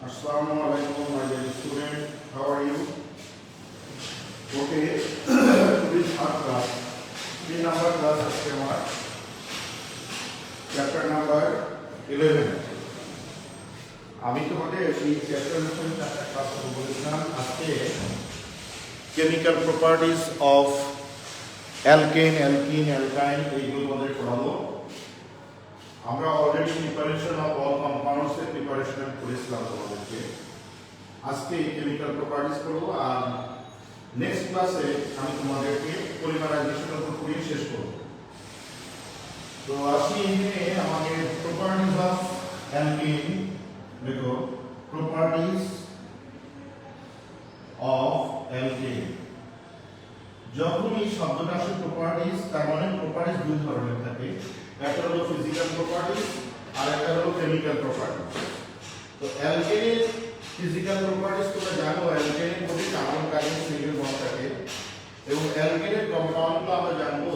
Assalamu alaikum, my dear student. How are you? Okay. Today's our class. 3 number class আজকে আমার chapter number 11। আমি তোমাদের এই chapter অনুসারে একটা ক্লাস বলেছিলাম আজকে chemical properties of alkane, alkyne, অ্যালকাইন এইগুলো তোমাদের পড়াবো। আমরা already preparation of all compounds এর প্রিপারেশন করেছিলাম তোমাদেরকে। আজকে কেমিক্যাল প্রপার্টিজ করব আর নেক্সট ক্লাসে আমি তোমাদেরকে পলিমারাইজেশনের উপর পড়িয়ে শেষ করব। তো আসি এখানে আমাদের প্রপার্টিজ অফ অ্যালকিন, দেখো প্রপার্টিজ অফ অ্যালকিন। যখন এই শব্দটা আসে প্রপার্টিজ, তার মানে প্রপার্টিজ দুই ধরনের থাকে, একটা হলো ফিজিক্যাল প্রপার্টিজ আর একটা হলো কেমিক্যাল প্রপার্টিজ। তো অ্যালকেনের ফিজিক্যাল প্রপার্টিজ তোমরা জানো, অ্যালকেনের মধ্যে কার্বন কার্বন সিঙ্গেল বন্ড থাকে এবং অ্যালকেনের কম্পাউন্ডগুলো আমরা জানবো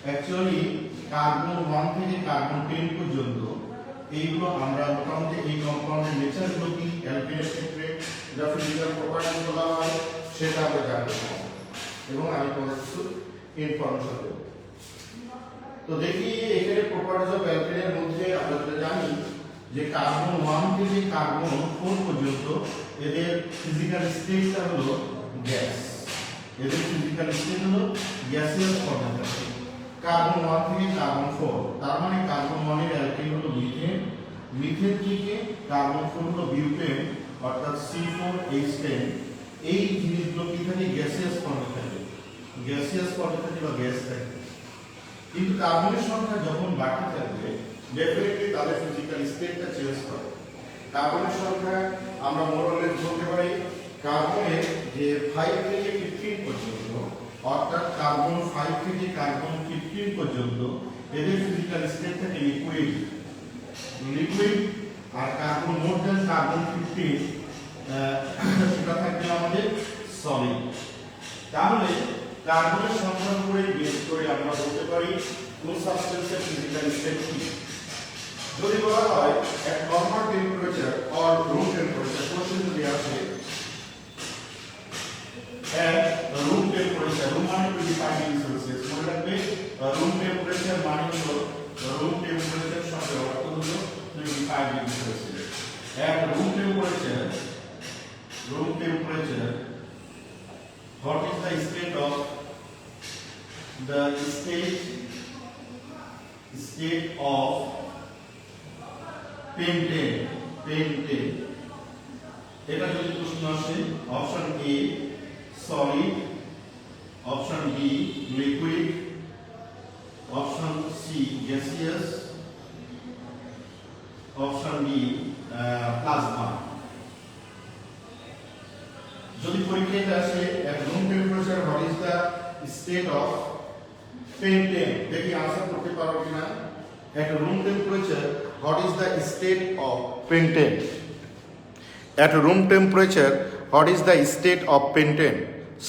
অ্যাকচুয়ালি কার্বন 1 থেকে কার্বন 10 পর্যন্ত। এইগুলো আমরা মোটামুটি এই কম্পাউন্ডের নেচারগুলো কি অ্যালকেনের ক্ষেত্রে যা ফিজিক্যাল প্রপার্টিজ বলা হয় সেটা আমরা জানবো এবং আমি তোমাদের কিছু ইনফরমেশন দেব। তো দেখি এখানে প্রপার্টিজ অফ অ্যালকেনের মধ্যে আমরা যেটা জানি যে কার্বন 1 থেকে কার্বন 4 পর্যন্ত এদের ফিজিক্যাল স্টেটটা হলো গ্যাস। এদের ফিজিক্যাল স্টেট হলো গ্যাসিয়াস ফর্মে থাকে। কার্বন 1 থেকে কার্বন 4, তার মানে কার্বন 1 এর অ্যালকেন হলো মিথেন, মিথেন থেকে কার্বন 4 হলো বিউটেন অর্থাৎ C4H10। এই জিনিসগুলো কি থাকে? গ্যাসিয়াস ফর্মে থাকে, গ্যাসিয়াস ফর্মে থাকে বা গ্যাস থাকে। কিন্তু কার্বনের সংখ্যা যখন বাড়তে থাকবে ডেফিনেটলি তাদের ফিজিক্যাল স্টেটটা চেঞ্জ করে। কার্বনের সংখ্যা আমরা মোরলেস বলতে পারি কার্বনের যে 5 থেকে 15 পর্যন্ত, অর্থাৎ কার্বন 5 থেকে কার্বন 15 পর্যন্ত এদের ফিজিক্যাল স্টেট থাকে লিকুইড, লিকুইড। আর কার্বন মোর দ্যান কার্বন 15 সেটা থাকবে আমাদের সলিড। তাহলে কার্বনের সংখ্যার উপরে বেস করে আমরা বলতে পারি কোন সাবস্টেন্সের ফিজিক্যাল স্টেট কি। যদি বলা হয় at normal temperature or room temperature, question যদি আসে এট রুম টেম্পারেচার, রুম মানে 25 ডিগ্রি সেলসিয়াস, মনে রাখবে রুম টেম্পারেচার মানে হলো রুম টেম্পারেচার সঙ্গে অর্থ হলো 25 degree Celsius. At room temperature, what is the state of pentane? এটা যদি প্রশ্ন আসে, option A solid, option B liquid, option C gaseous, option D plasma. যদি পরীক্ষাতে আসে at room temperature what is the state of pentane, দেখি answer করতে পারো কিনা। At room temperature what is the state of pentane? At room temperature what is the state of pentane?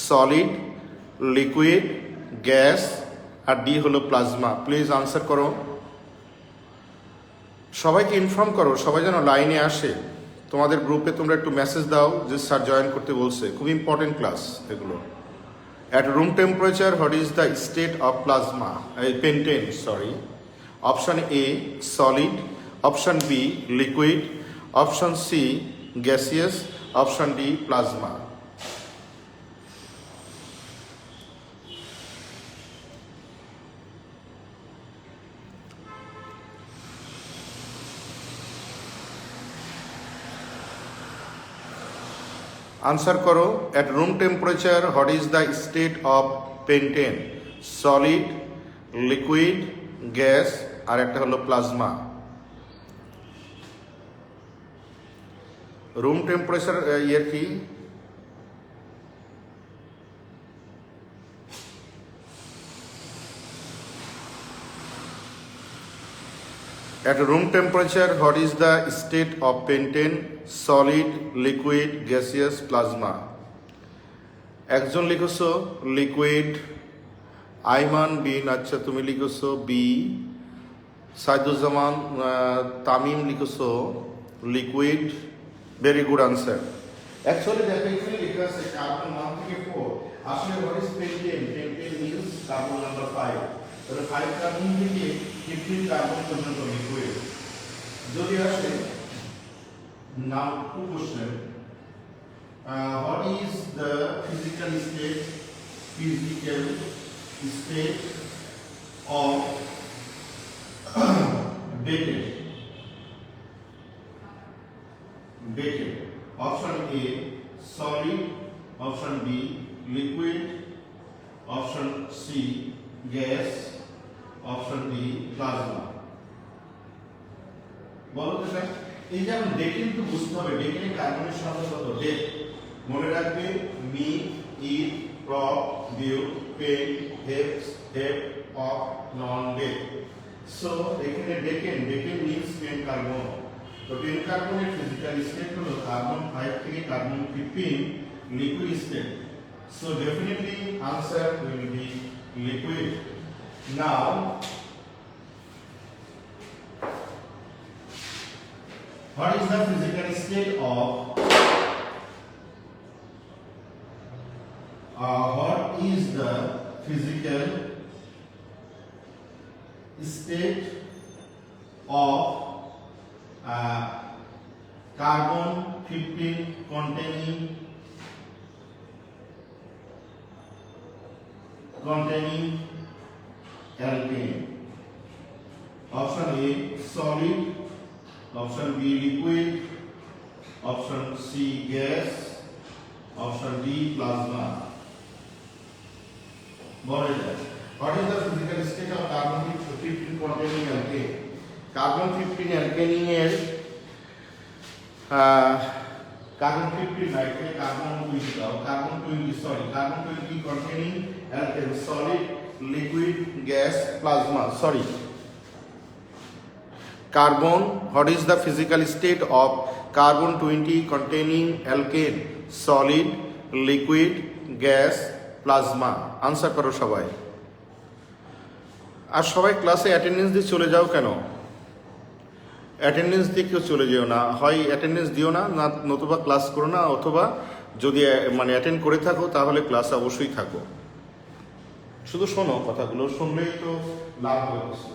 Solid, liquid, gas আর D হলো plasma. Please answer করো, সবাইকে inform করো, সবাই যেন লাইনে আসে। তোমাদের গ্রুপে তোমরা একটু মেসেজ দাও যে স্যার জয়েন করতে বলছে, খুব ইম্পর্টেন্ট ক্লাস এগুলো। At room temperature what is the state of plasma, pentane sorry. Option A solid, option B liquid, option C gaseous, option D plasma. Answer করো, at room temperature what is the state of pentane? Solid, liquid, gas আর একটা হলো plasma. Room temperature ইয়ের কি? At room temperature, what is the state of pentane? Solid, liquid, gaseous, plasma. একজন লিখছো liquid, Ayman বিন, আচ্ছা তুমি লিখছো বি, সাইদুজ্জামান তামিম লিখছো liquid, very good answer. Actually দেখো এখানে লেখা আছে কার্বন 1 থেকে 4, আসলে what is pentane? Pentane means carbon number 5, তাহলে 5 কার্বন থেকে 15 কার্বন পর্যন্ত লিকুইড। যদি আসে now two question, what is the physical state of Becquerel? Option A solid, option B liquid, option C gas, option D plasma. বলো তো sir, এই যে আমরা ডেকেন তো বুঝতে হবে, ডেকেনে কার্বনের সংখ্যা কত? ডেক মনে রাখবে, meth, eth, prop, but, pent, hex, hept, অফ, নন, ডেক। সো এখানে ডেকেন মিন্স 10 কার্বন। তো 10 কার্বনের ফিজিক্যাল স্টেট হলো কার্বন 5 থেকে carbon 15 liquid state. So definitely answer will be liquid. Now what is the physical state of carbon 15 containing alkane? Option A solid, option B liquid, option C gas, option D plasma. What is the physical state of carbon 15 containing alkane? Carbon 15 alkane এর carbon 15 না, এখানে carbon 20 দাও, carbon 20 containing alkane, solid, liquid, gas, plasma. Sorry, carbon, what is the physical state of carbon 20 containing alkane, solid, liquid, gas, plasma? Answer করো সবাই। আর সবাই ক্লাসে attendance দিয়ে চলে যাও কেন? অ্যাটেন্ডেন্স দিয়ে কেউ চলে যেও না, হয় অ্যাটেন্ডেন্স দিও না, নতুবা ক্লাস করো না, অথবা যদি মানে অ্যাটেন্ড করে থাকো তাহলে ক্লাসে অবশ্যই থাকো। শুধু শোনো, কথাগুলো শুনলেই তো লাভ হবে কিছু।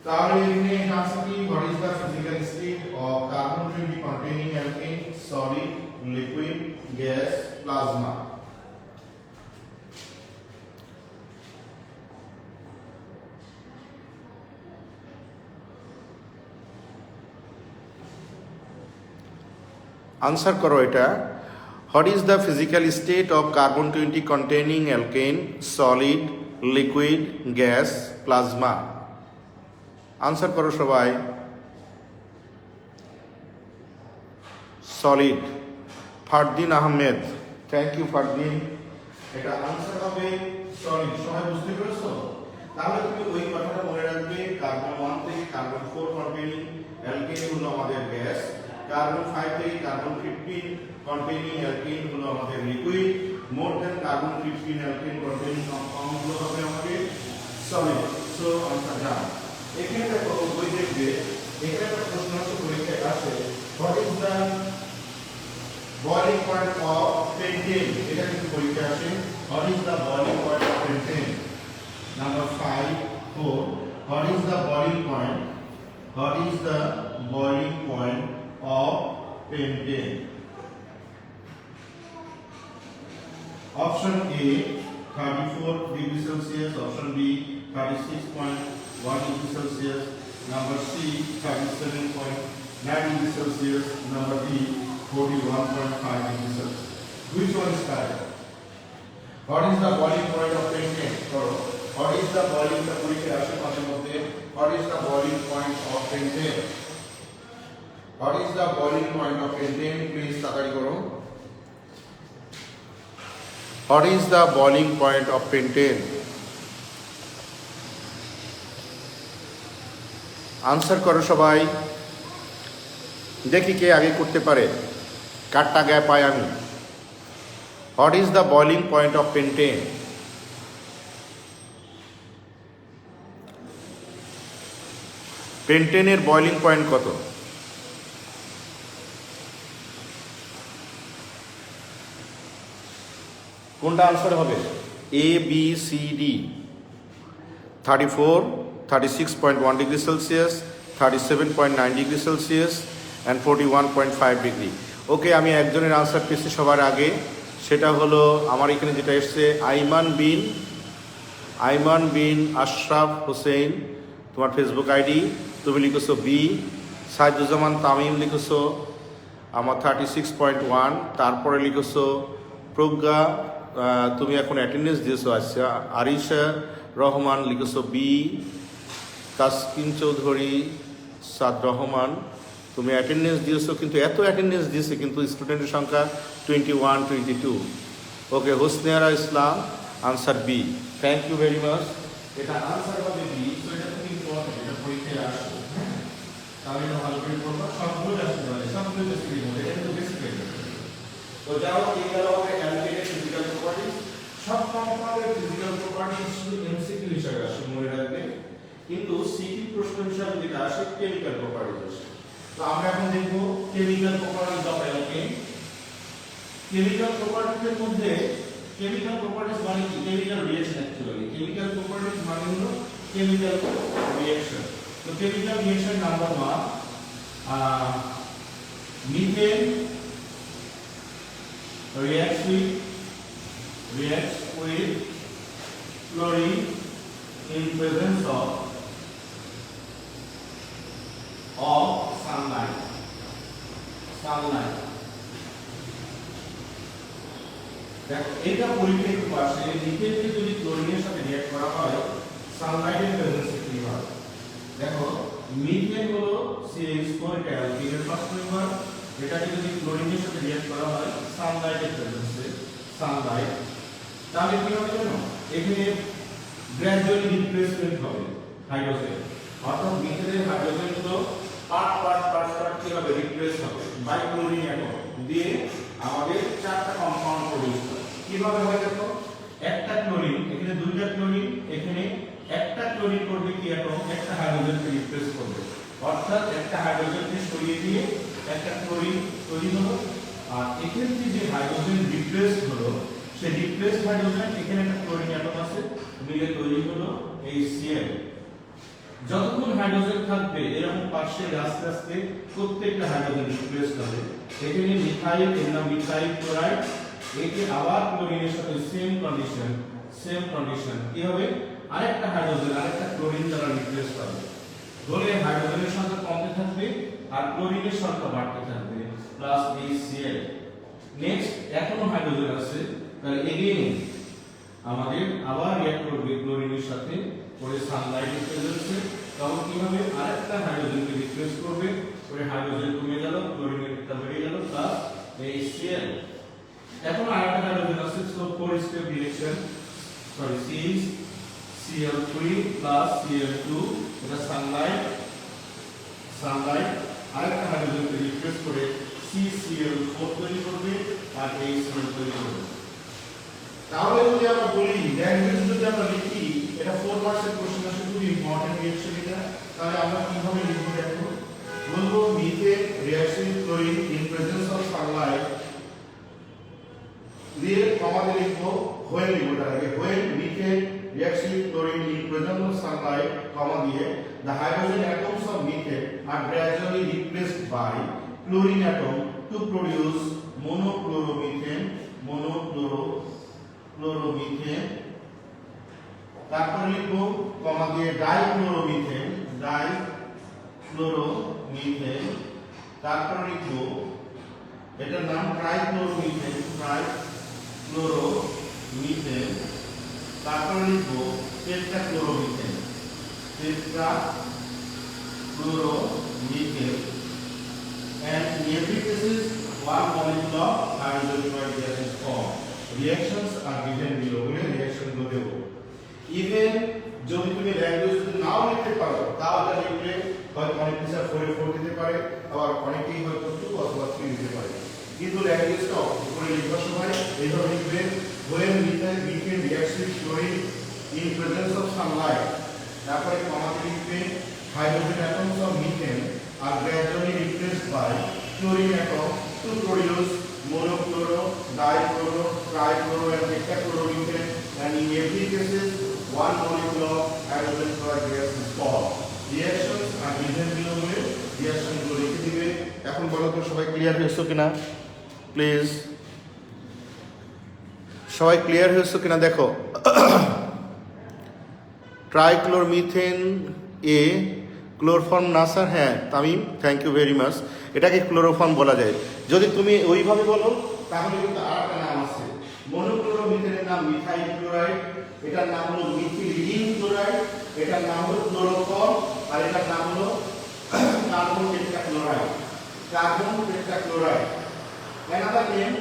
তাহলে এখানে আনসার কি? What is the physical state of carbon 20 containing alkane, solid, liquid, gas, plasma? Answer করো এটা। What is the physical state of carbon 20 containing alkane, solid, liquid, gas, plasma? Answer করো সবাই। Solid, Fardin Ahmed, thank you Fardin. এটা answer হবে solid. সবাই বুঝতে পেরেছো? তাহলে তুমি ওই কথাটা মনে রাখবে, কার্বন 1 থেকে কার্বন 4 containing alkane হলো আমাদের গ্যাস, কার্বন 5 থেকে কার্বন 15 containing alkane হলো আমাদের liquid, more than carbon 15 alkane containing compound হলো হবে আমাদের সলিড। সো আনসার ডান। এখানে দেখো বই দেখবে, এখানে একটা প্রশ্ন আছে পরীক্ষায় আসে, what is the boiling point of pentane? এটা কিন্তু পরীক্ষায় আসে, what is the boiling point of pentane? Number 5 4, what is the boiling point? What is the boiling point of pentane? Option A 34 degrees Celsius, option B 36.1 degrees Celsius, number C 37.9 degrees Celsius, number D 41.5 degrees Celsius. Which one is correct? What is the boiling point of pentane? What is the boiling point? What is the boiling point of pentane? What is the boiling point of pentane? Please তাড়াতাড়ি করো। What is the boiling point of pentane? Answer করো সবাই, দেখি কে আগে করতে পারে, কারটা আগে পাই আমি। What is the boiling point of pentane? পেন্টেনের বয়লিং পয়েন্ট কত? কোনটা আনসার হবে? A B C D. 34, 36.1 degree Celsius, 37.9 degree Celsius and 41.5 degree. ওকে, আমি একজনের আনসার পেয়েছি সবার আগে, সেটা হলো আমার এখানে যেটা এসছে আইমান বিন আশরাফ হোসেন, তোমার ফেসবুক আইডি, তুমি লিখেছো বি। সাইদুজ্জামান তামিম লিখেছো আমার 36.1, তারপরে লিখেছো প্রজ্ঞা, তুমি এখন অ্যাটেন্ডেন্স দিয়েছো। আচ্ছা, আরিশা রহমান লিখেছো বি। তাসকিন চৌধুরী, সাদ রহমান, তুমি অ্যাটেন্ডেন্স দিয়েছো, কিন্তু এত অ্যাটেন্ডেন্স দিয়েছে কিন্তু স্টুডেন্টের সংখ্যা 21, 22। Okay, Hosneara Islam, answer B. Thank you very much. এটা আনসার হবে বি। তো এটা তুমি ইম্পর্টেন্ট, এটা পরীক্ষায় আসবে। তাহলে এটা ভালো করে পড়বা, সবগুলো আসতে পারে, সবগুলো বেসিক হবে, এটা তো বেসিক হয়ে যাবে। তো যাও, এই গেল হবে অ্যালকেনের ফিজিক্যাল প্রপার্টিজ। সব কম্পাউন্ডের ফিজিক্যাল প্রপার্টিজ শুধু এমসিকিউ হিসেবে আসে, মনে রাখবে। কিন্তু সিকিউ প্রশ্ন হিসেবে যেটা আসে কেমিক্যাল প্রপার্টিজ আসে। তো আমরা এখন দেখব chemical properties of alkane. Chemical প্রপার্টিজের মধ্যে কেমিক্যাল প্রপার্টিজ মানে কি? Chemical reaction actually. Chemical properties মানে হলো কেমিক্যাল রিঅ্যাকশন। তো chemical reaction number 1, methane reacts with chlorine in presence of sunlight. দেখো, এটা পরীক্ষায় পাশে মিথেনকে যদি ক্লোরিনের সাথে রিঅ্যাক্ট করা হয় সানলাইটের প্রেজেন্সে কি হয়? দেখো, মিথেন হলো CH4, এটা অ্যালকিনের ফার্স্ট মেম্বার। এটাকে যদি ক্লোরিনের সাথে রিঅ্যাক্ট করা হয় সানলাইটের প্রেজেন্সে, সানলাইট, তাহলে কি হবে জানো? এখানে গ্র্যাজুয়ালি রিপ্লেসমেন্ট হবে হাইড্রোজেন। অর্থাৎ মিথেনের হাইড্রোজেন গুলো পার্ট কি হবে? রিপ্লেস হবে বাই ক্লোরিন অ্যাটম দিয়ে আমাদের চারটা কম্পাউন্ড প্রডিউস হয়। কিভাবে হয় দেখো, একটা ক্লোরিন, এখানে দুইটা ক্লোরিন, এখানে একটা ক্লোরিন করবে কি অ্যাটম? একটা হাইড্রোজেনকে রিপ্লেস করবে। অর্থাৎ একটা হাইড্রোজেনকে সরিয়ে দিয়ে একটা ক্লোরিন তৈরি হলো। আর এখানে যে হাইড্রোজেন রিপ্লেস হলো, সেই রিপ্লেস হাইড্রোজেন এখানে একটা ক্লোরিন অ্যাটম আছে, মিলে তৈরি হলো এই Cl। যতক্ষণ হাইড্রোজেন থাকবে এরকম পাশে আস্তে আস্তে প্রত্যেকটা হাইড্রোজেন রিপ্লেস হবে। এখানে মিথাইল, এর নাম মিথাইল ক্লোরাইড, একে আবার ক্লোরিনের সাথে সেম কন্ডিশন কি হবে? আরেকটা হাইড্রোজেন আরেকটা ক্লোরিন দ্বারা রিপ্লেস হবে। ধরে হাইড্রোজেনের সংখ্যা কমতে থাকবে আর ক্লোরিনের সংখ্যা বাড়তে থাকবে, প্লাস এই Cl। নেক্সট, এখনো হাইড্রোজেন আছে, তাহলে এগেইন আমাদের আবার রিঅ্যাক্ট করবে ক্লোরিনের সাথে করে সানলাইটের প্রেজেন্সে। তখন কি হবে? আরেকটা হাইড্রোজেনকে রিপ্লেস করবে, করে হাইড্রোজেন কমে গেল, ক্লোরিনেরটা বেড়ে গেল, প্লাস এই Cl। এখন আরেকটা হাইড্রোজেন আছে, so 4 step reaction, Cl3 plus Cl2, এটা সানলাইট আরেকটা হাইড্রোজেনকে রিপ্লেস করে CCl4 তৈরি করবে আর এই Cl তৈরি করবে। তাহলে যদি আমরা বলি ল্যাঙ্গুয়েজ যদি আমরা লিখি, এটা 4 মার্কসের কোশ্চেন আসলে খুব ইম্পর্টেন্ট রিঅ্যাকশন এটা। তাহলে আমরা কিভাবে লিখব দেখো, বলবো methane reacts with chlorine in presence of sunlight, দিয়ে কমা দিয়ে লিখবো হোয়েন, লিখবো তার আগে when methane reacts with chlorine in presence of sunlight, comma দিয়ে the hydrogen atoms of methane are gradually replaced by chlorine atom to produce monochloromethane, তারপর লিখবো কমা দিয়ে ডাইক্লোরোমিথেন, তারপর লিখবো এটার নাম ট্রাইক্লোরোমিথেন, তারপর লিখবো টেট্রাক্লোরোমিথেন, and in every cases one molecule of hydrogen gas is formed. Reactions are given below. Reaction গুলো দেব। Even যদি তুমি ল্যাঙ্গুয়েজ নাও লিখতে পারো, তাহলে লিখলে হয়তো অনেক টিচার 4 দিতে পারে, আবার অনেকেই হয়তো 2 অথবা 3 দিতে পারে। কিন্তু ল্যাঙ্গুয়েজটা উপরে লিখবার সময় এইভাবে লিখবে when methane reacts with chlorine in presence of sunlight, তারপরে কমা দিয়ে লিখবে hydrogen atoms of methane are gradually replaced by chlorine atom to produce monochloro, dichloro, trichloro and hexachloroethane, and in every cases one molecule of hydrogen chloride gas is formed. Reactions আর ethane গুলো হলে reaction গুলো লিখে দিবে। এখন বলো তো সবাই ক্লিয়ার হয়েছে কিনা প্লিজ, সবাই ক্লিয়ার হয়েছে কিনা দেখো। ট্রাইক্লোরমিথেন এ ক্লোরোফর্ম না স্যার? হ্যাঁ Tamim, thank you very much. এটাকে ক্লোরোফর্ম বলা যায়। যদি তুমি ওইভাবে বলো তাহলে কিন্তু আর একটা নাম আছে। মনোক্লোরোমিথেনের নাম মিথাইল ক্লোরাইড, এটার নাম হলো মিথিলিন ক্লোরাইড, এটার নাম হলো ক্লোরোফর্ম, আর এটার নাম হলো carbon tetrachloride. Carbon tetrachloride another name.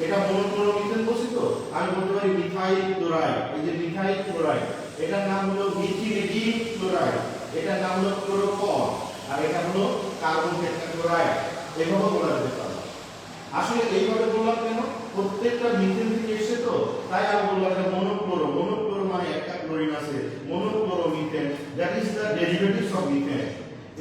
এটা মনোক্লোরোমিথেন বলছি তো, আমি বলতে পারি মিথাইল ক্লোরাইড। এই যে মিথাইল ক্লোরাইড, এটার নাম হলো মিথিলিন ক্লোরাইড, এটার নাম হলো ক্লোরোফর্ম, আর এটা হলো কার্বন টেট্রাক্লোরাইড। এইভাবে বলা যেতে পারে। আসলে এইভাবে বললাম কেন? প্রত্যেকটা মিথেন থেকে এসে তো, তাই আমি বললাম এটা মনোক্লোরো। মনোক্লোরো মানে একটা ক্লোরিন আছে, monochloromethane, that is the derivatives of methane.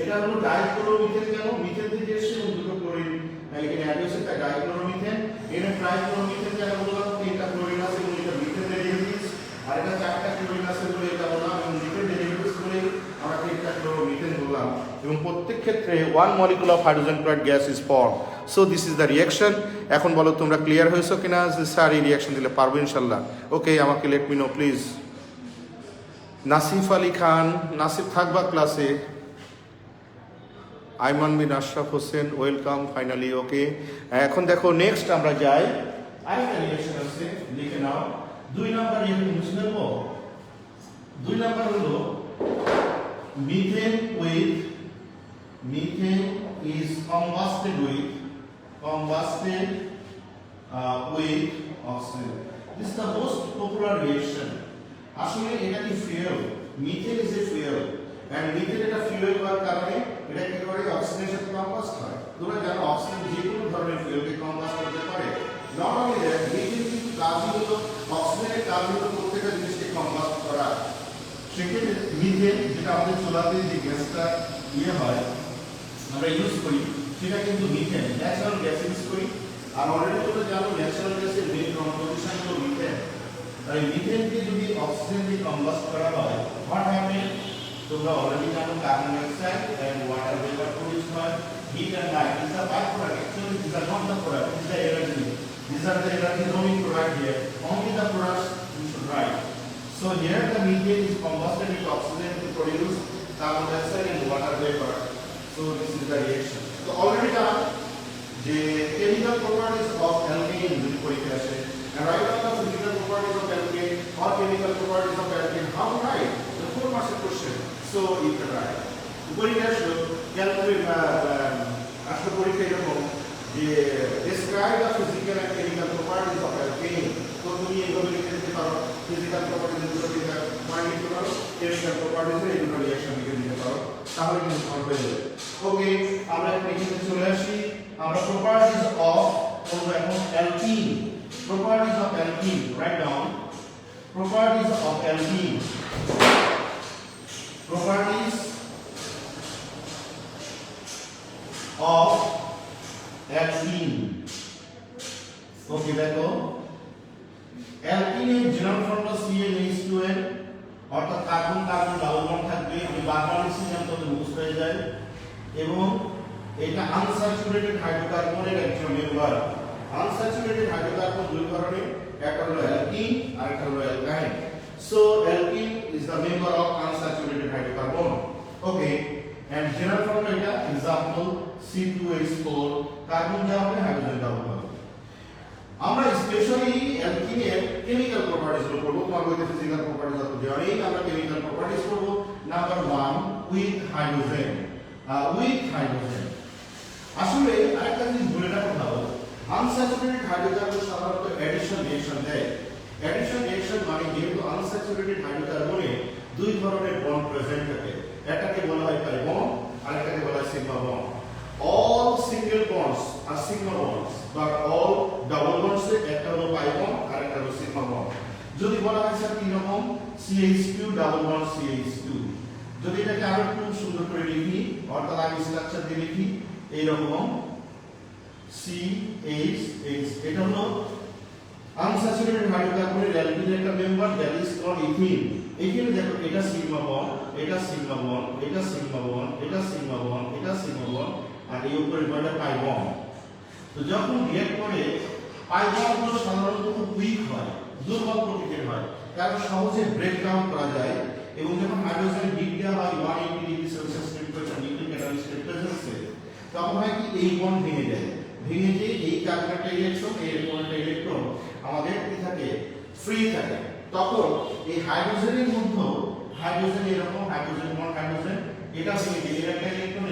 এটা হলো ডাইক্লোরোমিথেন। কেন? মিথেন থেকে এসে দুটো ক্লোরিন এখানে অ্যাড হয়েছে, তাই ডাইক্লোরোমিথেন। এখানে ট্রাইক্লোরোমিথেন কেন বললাম? তিনটা ক্লোরিন আছে বলে এটা মিথেন ডেরিভেটিভস, আর এটা চারটা ক্লোরিন আছে বলে এটা বললাম এবং মিথেন ডেরিভেটিভস বলে আমরা টেট্রাক্লোরোমিথেন বললাম। এবং প্রত্যেক ক্ষেত্রে one molecule of hydrogen chloride gas is form. So this is the reaction. এখন বলো তোমরা ক্লিয়ার হয়েছো কিনা যে স্যার এই রিঅ্যাকশন দিলে পারবো ইনশাল্লাহ? ওকে, আমাকে let me know please. Nasif Ali Khan, Nasif থাকবা ক্লাসে। আইমান বিন Ashraf Hossain, welcome finally. Okay, এখন দেখো নেক্সট আমরা যাই। আরেকটা রিঅ্যাকশন আছে, লিখে নাও। 2 নাম্বার রিঅ্যাকশন বুঝে নেব। 2 নাম্বার হলো methane with, methane is combusted with oxygen. This is the most popular reaction. আসলে এটা কি fuel? Methane is a fuel, and methane এটা fuel হওয়ার কারণে এটা কি করে? অক্সিজেনের সাথে কম্বাস্ট হয়। তোমরা জানো অক্সিজেন যে কোনো ধরনের ফুয়েলকে কম্বাস্ট করতে পারে। নট অনলি দ্যাট, মিথেন কিন্তু কাজ হলো, অক্সিজেনের কাজ হলো প্রত্যেকটা জিনিসকে কম্বাস্ট করা। সেক্ষেত্রে মিথেন যেটা আমাদের চুলাতে যে গ্যাসটা হয় আমরা ইউজ করি, সেটা কিন্তু মিথেন, ন্যাচারাল গ্যাস ইউজ করি। আর অলরেডি তোমরা জানো ন্যাচারাল গ্যাসের মেইন কম্পোজিশন হলো মিথেন। তাই মিথেনকে যদি অক্সিজেন দিয়ে কম্বাস্ট করা হয়, হোয়াট হ্যাপেন? তোমরা অলরেডি জানো carbon dioxide and water vapour produce হয়। Heat and light is the by product. Actually this are not the product, this are energy. These are the energy product here. Only the products you should write. So here the methane is combusted with oxygen to produce carbon dioxide and water vapor. So this is the reaction. So already done the chemical properties of alkane will পরীক্ষা আসে, and write down the physical properties of alkane or chemical properties of alkane. How to write? The 4 marks question. So you can write. পরীক্ষা আসলো calculate আসলে পরীক্ষা এরকম যে describe the physical and chemical properties of alkane. তো তুমি এইভাবে লিখে দিতে পারো, physical properties এগুলো লিখে পয়েন্ট লিখতে পারো, chemical properties এর এগুলো রিঅ্যাকশন লিখে দিতে পারো, তাহলে কিন্তু সলভ হয়ে যাবে। ওকে, আমরা এখন এখানে চলে আসি। আমরা প্রপার্টিজ অফ বলবো এখন alkene. Properties of alkene, right down. Properties of alkene, properties of alkene. Okay, দেখো অ্যালকিনের জেনারেল ফর্মুলা CnH2n, অর্থাৎ কার্বন কার্বন ডাবল বন্ড থাকবে। আমি বারবার লিখছি যেন তোমাদের মুখস্থ হয়ে যায়। এবং এটা আনস্যাচুরেটেড হাইড্রোকার্বনের একটা মেম্বার। আনস্যাচুরেটেড হাইড্রোকার্বন দুই ধরনের, একটা হলো অ্যালকিন আর একটা হলো alkyne. So alkene is the member of unsaturated hydrocarbon. Okay, and general formula এটা एग्जांपल C2H4, কার্বন যা হবে হাইড্রোজেন ডাবল হবে। আমরা স্পেশালি অ্যালকিনের কেমিক্যাল প্রপার্টিজ গুলো পড়ব। তোমার বইতে ফিজিক্যাল প্রপার্টিজ আছে, জানি আমরা কেমিক্যাল প্রপার্টিজ পড়ব। Number 1 with hydrogen. With hydrogen আসলে আরেকটা জিনিস বলে রাখা ভালো, আনস্যাচুরেটেড হাইড্রোকার্বন সাধারণত অ্যাডিশন রিঅ্যাকশন দেয়। অ্যাডিশন রিঅ্যাকশন মানে যেহেতু আনস্যাচুরেটেড হাইড্রোকার্বনে দুই ধরনের বন্ড প্রেজেন্ট থাকে, একটাকে বলা হয় পাই বন্ড আর একটাকে বলা হয় sigma bond. all single bonds are sigma bonds, but all double bonds একটা হলো পাই বন্ড আর একটা হলো সিগমা বন্ড। যদি বলা হয় স্যার কি রকম, CH2 ডাবল বন্ড CH2। যদি এটাকে আরো একটু সুন্দর করে লিখি, অর্থাৎ আমি স্ট্রাকচার দিয়ে লিখি এই রকম CH এটা হলো আনস্যাচুরেটেড হাইড্রোকার্বনের অ্যালকিনের একটা member that is called ethene. এখানে দেখো এটা সিগমা বন্ড, এটা সিগমা বন্ড, এটা সিগমা বন্ড, এটা সিগমা বন্ড, এটা সিগমা বন্ড, আর এই উপরে বন্ডটা পাই বন্ড। তো যখন রিঅ্যাক্ট করে পাই বন্ডগুলো সাধারণত খুব উইক হয়, দুর্বল প্রকৃতির হয়, কারণ সহজে ব্রেক ডাউন করা যায়। এবং যখন হাইড্রোজেন হিট দেওয়া হয় 180 ডিগ্রি সেলসিয়াস টেম্পারেচার নিউক্লিক ক্যাটালিস্টের প্রেজেন্সে, তখন হয় কি এই বন্ড ভেঙে যায়। ভেঙে যে এই কার্বনটা ইলেকট্রন, এই ইলেকট্রনটা ইলেকট্রন আমাদের কি থাকে, ফ্রি থাকে। তখন এই হাইড্রোজেনের মধ্যে হাইড্রোজেন এরকম হাইড্রোজেন বন্ড হাইড্রোজেন এটা ভেঙে যে এর একটা ইলেকট্রন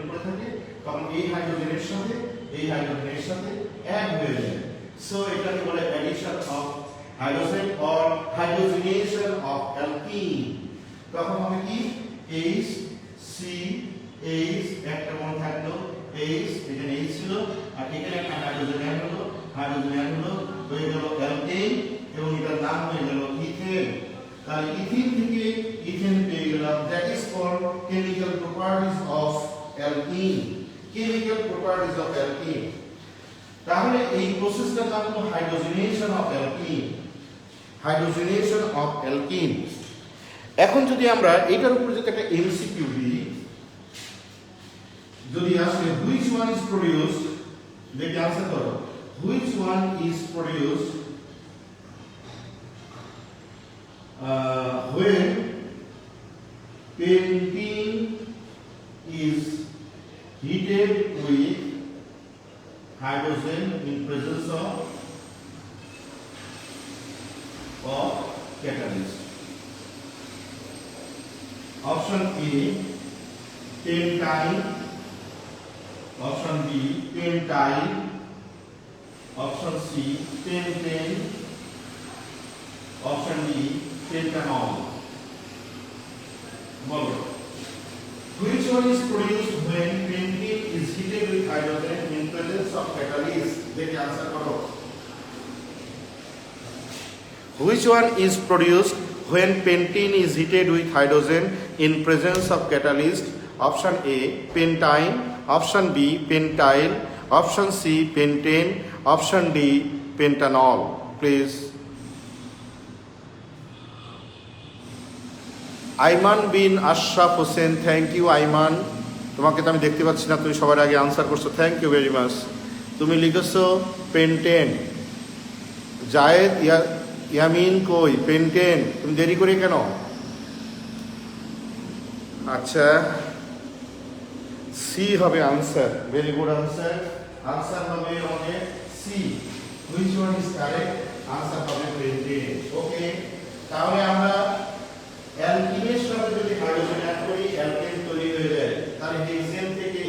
পড়ে থাকে, তখন এই হাইড্রোজেনের সাথে এই হাইড্রোজেনের সাথে অ্যাড হয়ে যায়। সো এটাকে বলে addition of hydrogen or hydrogenation of alkyne. তখন হবে কি H C H একটা বন্ড থাকলো, H এখানে H ছিল, আর এখানে একটা হাইড্রোজেন অ্যাড হলো, হাইড্রোজেন অ্যাড হলো, হয়ে গেল অ্যালকেন, এবং এটার নাম হয়ে গেল ইথেন। তাহলে ইথিন থেকে ইথেন পেয়ে গেলাম। That is called chemical properties of alkene. Chemical properties of alkene. তাহলে এই প্রসেসটার নাম হলো hydrogenation of alkene. Hydrogenation of alkene. এখন যদি আমরা এটার উপরে যদি একটা এমসিকিউ দিই, যদি আসে হুইচ ওয়ান ইজ প্রোডিউসড, দেখে আনসার করো, which one is produced when pentene is heated with hydrogen in presence of catalyst. Option A pentyne, option B pentyne, option C pentane, option D pentanol. Bolo, which one is produced when pentene is heated with hydrogen in presence of catalyst? Dekhe answer karo. Which one is produced when pentene is heated with hydrogen in presence of catalyst? Option A pentyne, option B pentyl, option C pentane, option D pentanol. Please. Aiman bin Ashraf Hossain, thank you Aiman. তোমাকে তো আমি দেখতে পাচ্ছি না, তুমি সবার আগে answer করছো, থ্যাংক ইউ ভেরি মাচ। তুমি লিখেছো পেন্টেন। জায়েদ ইয়ামিন কই পেন্টেন, তুমি দেরি করে কেন? আচ্ছা, সি হবে answer. Very good answer. Answer হবে আমাদের C. Which one is correct? Answer হবে পেন্টেন। ওকে, তাহলে আমরা অ্যালকিনের সাথে যদি হাইড্রোজেন অ্যাড করি অ্যালকেন তৈরি হয়ে যায়। তাহলে হেক্সেন থেকে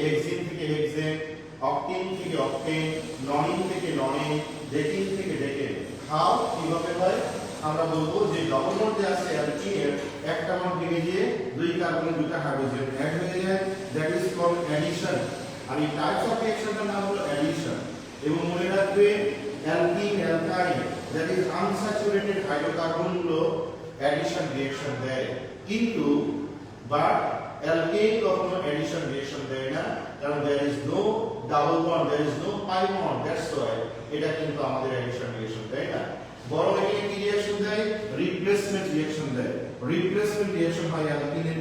হেক্সেন, অক্টেন থেকে অক্টেন, ননিন থেকে ননিন, ডেকিন থেকে ডেকেন। হাউ কিভাবে হয় আমরা বলবো যে ডবল বন্ডে আছে অ্যালকিনের একটা বন্ড ভেঙে দিয়ে দুই কার্বনের দুটো হাইড্রোজেন অ্যাড হয়ে যায়, দ্যাট ইজ কল্ড অ্যাডিশন। আর এই টাইপস অফ রিঅ্যাকশনের নাম হলো অ্যাডিশন। এবং মনে রাখবে alkene alkyne that is unsaturated হাইড্রোকার্বনগুলো অ্যাডিশন রিঅ্যাকশন দেয়, কিন্তু বাট অ্যালকেন কখনো অ্যাডিশন রিঅ্যাকশন দেয় না, কারণ there is no double bond, there is no pi bond, that's why এটা কিন্তু আমাদের অ্যাডিশন রিঅ্যাকশন দেয় না। বরং এখানে কি রিঅ্যাকশন দেয়? রিপ্লেসমেন্ট রিঅ্যাকশন দেয়। রিপ্লেসমেন্ট রিঅ্যাকশন হয় অ্যালকিনের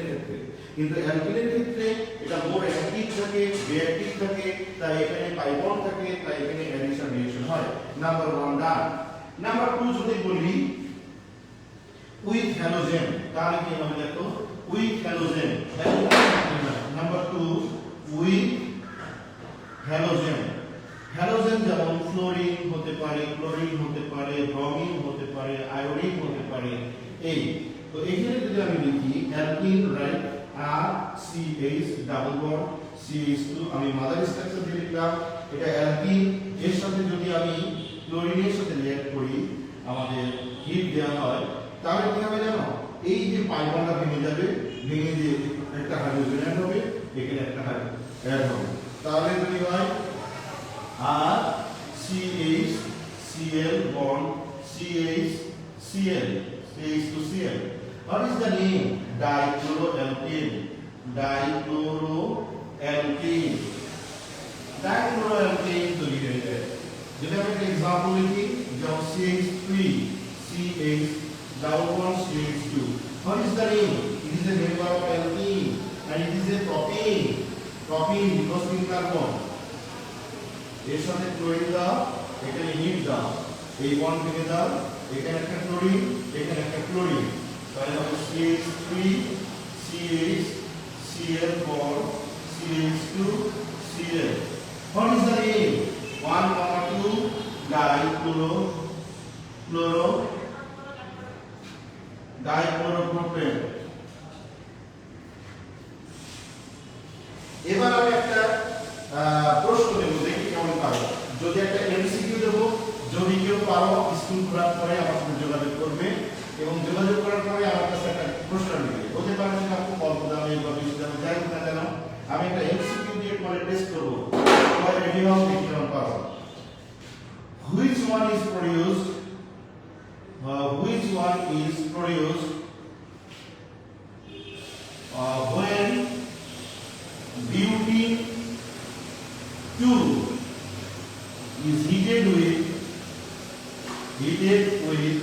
ক্ষেত্রে, কিন্তু অ্যালকিনের ক্ষেত্রে এটা মোর অ্যাক্টিভ থাকে, রিঅ্যাক্টিভ থাকে, তাই এখানে পাই বন্ড থাকে, তাই এখানে অ্যাডিশন রিঅ্যাকশন হয়। নাম্বার 1 ডান। নাম্বার 2 যদি বলি উইথ হ্যালোজেন, তাহলে কি হবে দেখো, with halogen. Number 2 with halogen. Halogen যেমন ফ্লোরিন হতে পারে, ক্লোরিন হতে পারে, ব্রোমিন হতে পারে, আয়োডিন হতে পারে। এই তো এখানে যদি আমি লিখি অ্যালকিন, রাইট, আর CH ডাবল বন্ড CH2, আমি মাদার স্ট্রাকচার দিয়ে লিখলাম এটা অ্যালকিন। এর সাথে যদি আমি ক্লোরিনের সাথে রিঅ্যাক্ট করি, আমাদের হিট দেওয়া হয়, তাহলে কি হবে জানো, এই যে পাই বন্ডটা ভেঙে যাবে, ভেঙে দিয়ে একটা হাইড্রোজেন অ্যাড হবে, এখানে একটা হাইড্রোজেন অ্যাড হবে। তাহলে যদি হয় আর CH Cl bond CH Cl CH2Cl. What is the name? Dichloroalkane. Dichloroalkane. ডাইক্লোরোঅ্যালকেন তৈরি হয়ে যায়। যদি আমি একটা এক্সাম্পল লিখি, যেমন CH3 CH double bond CH2. What is the name? It is a member of alkene and it is a propene. Propene because তিন carbon. এর সাথে ক্লোরিন দাও, এখানে হিট দাও, এই বন্ড ভেঙে দাও, এখানে একটা ক্লোরিন, এখানে একটা ক্লোরিন, তাহলে হবে CH3 CH Cl4 CH2 Cl. What is the name? 1,2 dichloropropan. এবার আমি একটা প্রশ্ন দেব, দেখি কেমন পারো। যদি একটা এমসিকিউ দেব, যদি কেউ পারো স্কুল করার পরে আমার সাথে যোগাযোগ করবে এবং যোগাযোগ করার পরে আমার কাছে একটা প্রশ্ন নেবে। হতে পারে যে আপনি অল্প দামে বা বেশি দামে যাই হোক না কেন, আমি একটা এমসিকিউ দিয়ে পরে টেস্ট করব। পরে রেডি হও, দেখি কেমন পারো। Which one is produced when butene 2 is heated with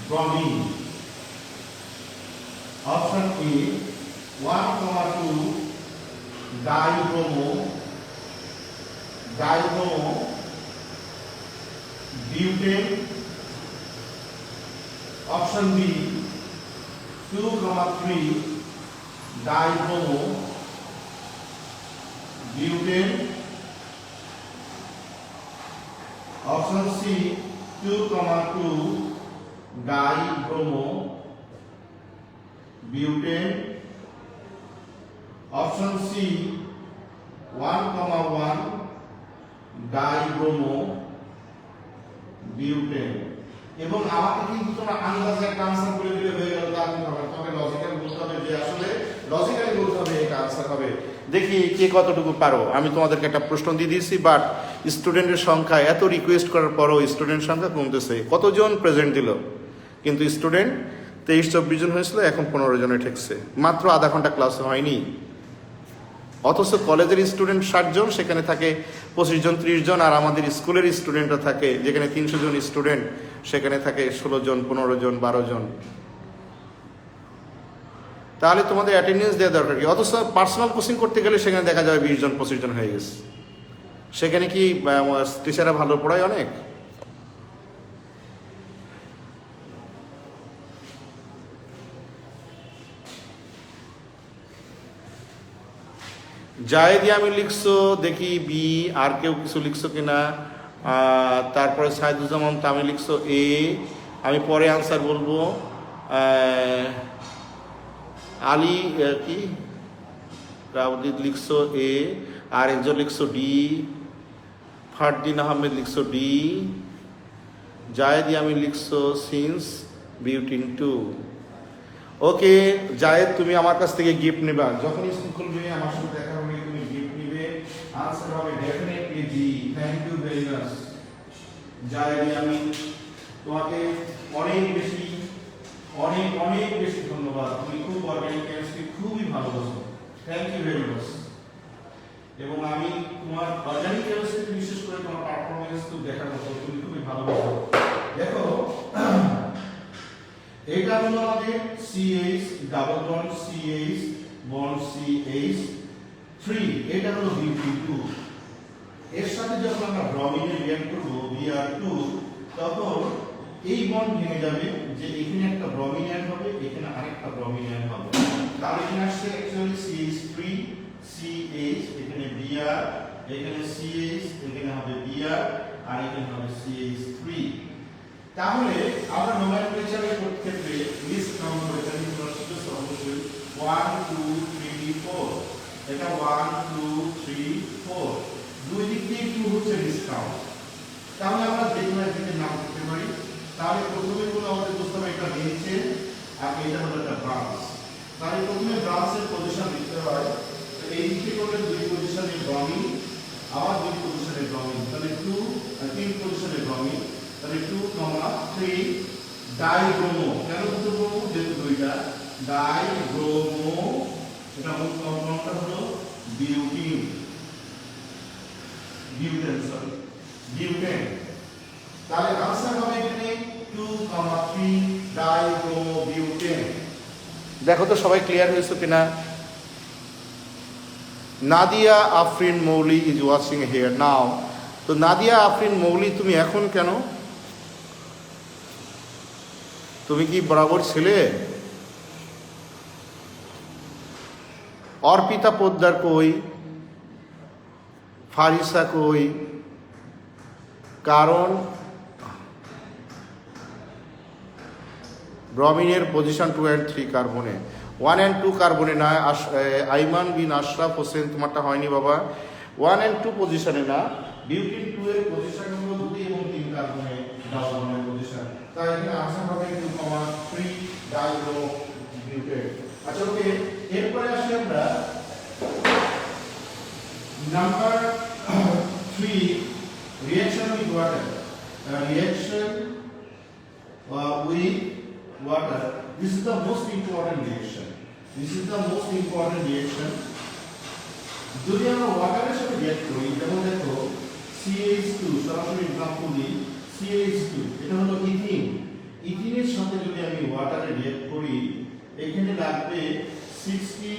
bromine? Option A 1,2 dibromo butane. Option B 2,3 dibromo butane. Option C 2,2 dibromo butane. Option C 1,1 dibromo butane. এবং আমাকে কিন্তু তোমরা আন্দাজে একটা আনসার বলে দিলে হয়ে গেল, তা কিন্তু হবে। তোমাকে লজিক্যালি বলতে হবে যে আসলে লজিক্যালি বলতে হবে এটা আনসার হবে। দেখি কে কতটুকু পারো। আমি তোমাদেরকে একটা প্রশ্ন দিয়ে দিয়েছি, বাট স্টুডেন্টের সংখ্যা এত রিকোয়েস্ট করার পরও স্টুডেন্ট সংখ্যা কমতেছে। কতজন প্রেজেন্ট দিল, কিন্তু স্টুডেন্ট 23-24 জন হয়েছিল, এখন 15 জনে ঠেকছে। মাত্র আধা ঘন্টা ক্লাস হয়নি। অথচ কলেজের স্টুডেন্ট 60 জন, সেখানে থাকে 25 জন 30 জন, আর আমাদের স্কুলের স্টুডেন্টরা থাকে, যেখানে 300 জন স্টুডেন্ট সেখানে থাকে 16 জন 15 জন 12 জন। তাহলে তোমাদের অ্যাটেন্ডেন্স দেওয়া দরকার কি? অথচ পার্সোনাল কোচিং করতে গেলে সেখানে দেখা যাবে 20 জন 25 জন হয়ে গেছে। সেখানে কি টিচাররা ভালো পড়ায় অনেক? জায়েদি আমি লিখছো, দেখি বি। আর কেউ কিছু লিখছো কিনা? তারপরে সাইদুজ্জামান তামি লিখছো এ, আমি পরে আনসার বলবো। আলী কি রাউদ্দিন লিখছো এ, আর একজন লিখছো ডি। ফারদিন আহমেদ লিখছো ডি। জায়েদি আমি লিখছো সিন্স বিউটিন 2। ওকে জায়েদ, তুমি আমার কাছ থেকে গিফট নেবা। যখন স্কুল খুলবে আমার সাথে দেখা হবে, তুমি গিফট নিবে। আনসার হবে definitely G. Thank you very much Zayed. আমি তোমাকে অনেক বেশি ধন্যবাদ। তুমি খুব অর্গানিক কেমিস্ট্রি খুবই ভালোবাসো। Thank you very much. এবং আমি তোমার অর্গানিক কেমিস্ট্রি বিশেষ করে তোমার পারফরম্যান্স খুব দেখার মতো, তুমি খুবই ভালোবাসো। দেখো এটা হলো আমাদের CH double bond CH bond CH3, এটা হলো Butene 2। এর সাথে যখন আমরা ব্রোমিনে রিঅ্যাক্ট করব Br2, তখন এই বন্ড ভেঙে যাবে, যে এখানে একটা ব্রোমিন অ্যাড হবে, এখানে আরেকটা ব্রোমিন অ্যাড হবে। তাহলে এখানে আসছে অ্যাকচুয়ালি CH3 CH, এখানে Br, এখানে CH, এখানে হবে Br, আর এখানে হবে CH3। তাহলে আমরা নোমেনক্লেচারের ক্ষেত্রে লিস্ট নম্বর এখানে প্রশ্ন অবশ্যই 1 2 3 4, এটা 1 2 3 4, দুই দিক দিয়ে 2 হচ্ছে ডিসকাউন্ট। তাহলে আমরা যেকোনো দিকে নাম দিতে পারি। তাহলে প্রথমে হলো আমাদের বুঝতে হবে এটা নিচে, আর এটা হলো একটা ব্রাঞ্চ। তাহলে প্রথমে ব্রাঞ্চের পজিশন লিখতে হয়। তো এই দিকে করলে দুই পজিশনে ব্রোমিন, আবার দুই পজিশনে ব্রোমিন, তাহলে 2 তিন পজিশনে ব্রোমিন, তাহলে 2, 3 ডাইব্রোমো। কেন দুটো ব্রোমো? যেহেতু দুইটা ডাইব্রোমো, এটা মূল কম্পাউন্ডটা হলো বিউটিন। বিউটেন। তাহলে आंसर হবে এখানে 2,3 ডাইব্রোমিউটেন। দেখো তো সবাই ক্লিয়ার হয়েছে কিনা? নাদিয়া আফরিন মৌলি ইজ ওয়াচিং হিয়ার নাও। তো নাদিয়া আফরিন মৌলি, তুমি এখন কেন? তুমি কি বরাবর ছিলে? অর্পিতা পোদ্দার কই? ফারিসা কই? কারণ ব্রমিনের পজিশন 2 and 3 কার্বনে, 1 and 2 কার্বনে না। আইমান বিন আশরাফ হোসেন, তোমারটা হয়নি বাবা। 1 and 2 পজিশনে না, বিউটিন 2 এর পজিশন হলো 2 এবং 3 কার্বনে ডাবল বন্ডের পজিশন। তাই এখানে আনসার হবে 2,3 ডাইব্রোমিউটেন। আচ্ছা ওকে, এরপরে আসি আমরা number 3, reaction with water. Reaction with water. This is the most important reaction. যদি আমরা ওয়াটারের সাথে রিঅ্যাক্ট করি, যেমন দেখো CH2, সরাসরি এক্সাম্পল দিই, CH2 এটা হলো ইথিন। ইথিনের সাথে যদি আমি ওয়াটারে রিঅ্যাক্ট করি, এখানে লাগবে 60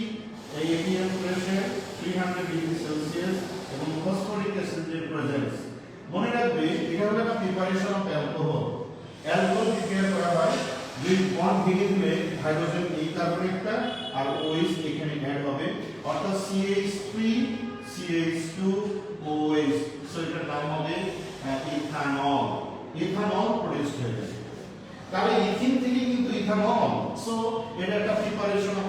atm প্রেসার, 300 ডিগ্রি সেলসিয়াস এবং ফসফরিক অ্যাসিডের প্রেজেন্স। মনে রাখবে এটা হলো একটা preparation of alcohol. Alcohol prepare করা হয়, দুই বন্ড ভেঙে দিলে হাইড্রোজেন এই কার্বনেটটা আর OH এখানে অ্যাড হবে, অর্থাৎ CH3 CH2 OH। সো এটার নাম হবে ইথানল। ইথানল প্রোডিউস হয়ে যাবে। তাহলে ইথিন থেকে কিন্তু ইথানল। সো এটা একটা প্রিপারেশন অফ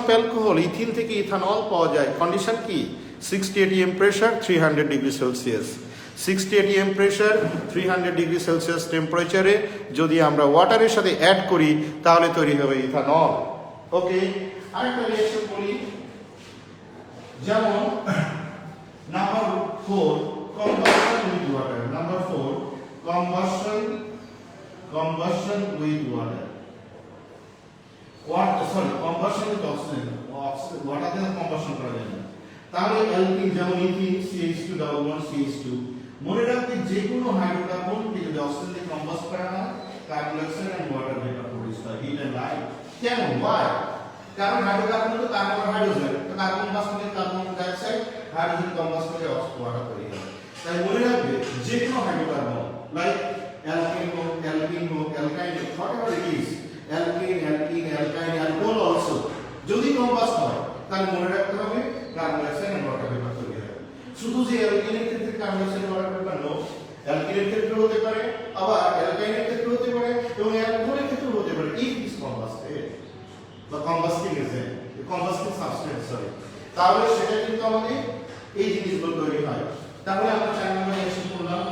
অ্যালকোহল। ইথিন থেকে ইথানল পাওয়া যায়। কন্ডিশন কি? 60 atm pressure, 300 degree celsius. 60 atm pressure, 300 degree celsius টেম্পারেচারে যদি আমরা ওয়াটারের সাথে অ্যাড করি, তাহলে তৈরি হবে ইথানল। ওকে, আরেকটা রিঅ্যাকশন বলি, যেমন number 4, combustion with water. Number 4, combustion with water. combustion with oxygen. ওয়াটারে কম্বাসন করা যায় না। তাহলে অ্যালকিন যেমন ethene CH2 double bond CH2। মনে রাখবে যে কোনো হাইড্রোকার্বন যদি অক্সিজেন দিয়ে কম্বাস্ট করা হয়, carbon dioxide and water vapour produce হয়, হিট এন্ড লাইট। কেন? ওয়াই? কারণ হাইড্রোকার্বন তো কার্বন আর হাইড্রোজেন, তো কার্বন বাস করে কার্বন ডাইঅক্সাইড, হাইড্রোজেন কম্বাস্ট করে ওয়াটার তৈরি হয়। তাই মনে রাখবে যে কোনো হাইড্রোকার্বন লাইক অ্যালকিন হোক, অ্যালকাইন হোক, whatever it is, alkene, alkyne, alcohol also, যদি কম্বাস্ট হয় তাহলে মনে রাখতে হবে carbon dioxide and water vapour তৈরি হয়। শুধু যে অ্যালকিনের ক্ষেত্রে carbon dioxide water vapour no, অ্যালকিনের ক্ষেত্রে হতে পারে, আবার অ্যালকাইনের ক্ষেত্রে হতে পারে এবং অ্যালকোহলের ক্ষেত্রে হতে পারে। ইফ ইট ইজ কম্বাস্টেড বা কম্বাস্টিং এজেন্ট, কম্বাস্টিং সাবস্টেন্স, তাহলে সেটা কিন্তু আমাদের এই জিনিসগুলো তৈরি হয়। তাহলে আমরা 4 নম্বর রিঅ্যাকশন করলাম।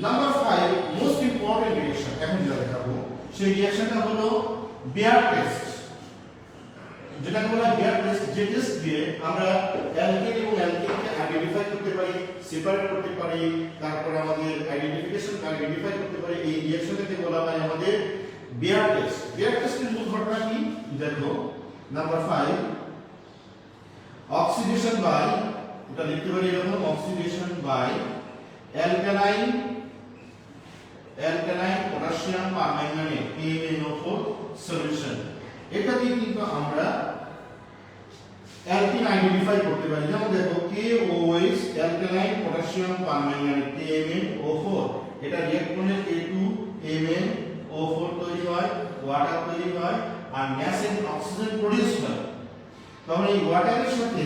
নাম্বার 5, মোস্ট ইম্পর্টেন্ট রিঅ্যাকশন, এখন যেটা দেখাবো সেই রিঅ্যাকশনটা হলো বেয়ার টেস্ট। যেটা বলা হয় বেয়ার টেস্ট, যে টেস্ট দিয়ে আমরা অ্যালকিন এবং অ্যালকিনকে আইডেন্টিফাই করতে পারি, সেপারেট করতে পারি, তারপর আমাদের আইডেন্টিফাই করতে পারি। এই রিঅ্যাকশনটাকে বলা হয় আমাদের বেয়ার টেস্ট। বেয়ার টেস্টের মূল ঘটনা কি দেখো। নাম্বার 5, অক্সিডেশন বাই, এটা লিখতে পারি এরকম, oxidation by alkaline potassium permanganate PMnO4 solution. এটা দিয়ে কিন্তু আমরা অ্যালকিন আইডেন্টিফাই করতে পারি। যেমন দেখো KOH alkaline potassium permanganate KMnO4, এটা রিঅ্যাক্ট করলে K2MnO4 তৈরি হয়, ওয়াটার তৈরি হয় আর ন্যাসেন্ট অক্সিজেন প্রোডিউস হয়। তখন এই ওয়াটারের সাথে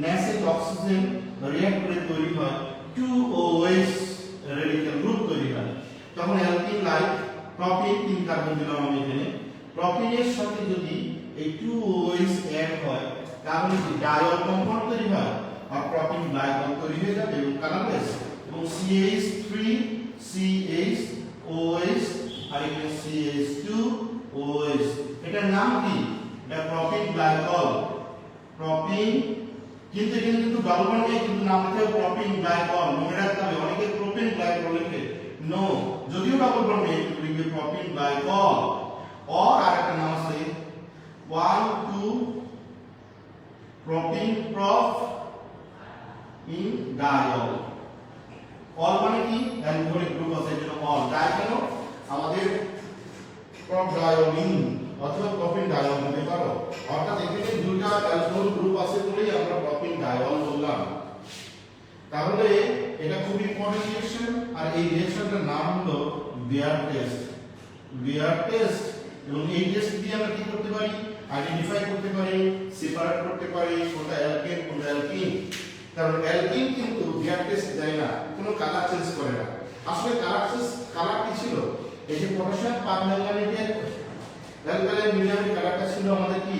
ন্যাসেন্ট অক্সিজেন রিঅ্যাক্ট করে তৈরি হয় 2OH রেডিক্যাল গ্রুপ তৈরি হয়। তখন অ্যালকিন লাইক প্রোপিন, 3 কার্বন দিলাম আমি এখানে, প্রোপিনের সাথে যদি এই 2OH অ্যাড হয় তাহলে কি ডায়ল কম্পাউন্ড তৈরি হয় আর প্রোপিন গ্লাইকল তৈরি হয়ে যাবে এবং কালারলেস, এবং CH3CHOH আর এখানে CH2OH। এটার নাম কি? এটা প্রোপিন গ্লাইকল। প্রোপিন কিন্তু এখানে কিন্তু ডাবল বন্ড নেই, কিন্তু নাম লিখতে হবে প্রোপিন গ্লাইকল। মনে রাখতে হবে, অনেকে প্রোপিন গ্লাইকল লিখে, নো, যদিও ডাবল বন্ড নেই কিন্তু লিখবে প্রোপিন গ্লাইকল। আর আরেকটা নাম আছে 1,2 প্রপ ইন ডায়ল। অল মানে কি অ্যালকোহলিক গ্রুপ আছে যেটা অল। ডাই কেন আমাদের প্রপ ডায়োলিন অথবা প্রপিন ডায়ল বলতে পারো, অর্থাৎ এখানে দুইটা অ্যালকোহল গ্রুপ আছে বলেই আমরা প্রপিন ডায়ল বললাম। তাহলে এটা খুব ইম্পর্টেন্ট রিঅ্যাকশন, আর এই রিঅ্যাকশনটার নাম হলো বিয়ার টেস্ট। বিয়ার টেস্ট, এবং এই টেস্ট দিয়ে আমরা কি করতে পারি, আইডেন্টিফাই করতে পারি, সেপারেট করতে পারি কোনটা অ্যালকেন কোনটা অ্যালকিন। কারণ অ্যালকিন কিন্তু বিয়ার টেস্ট দেয় না, কোনো কালার চেঞ্জ করে না। আসলে কালার কি ছিল, এই যে পটাশিয়াম পারম্যাঙ্গানেটের অ্যালকালাইন মিডিয়ামের কালারটা ছিল আমাদের কি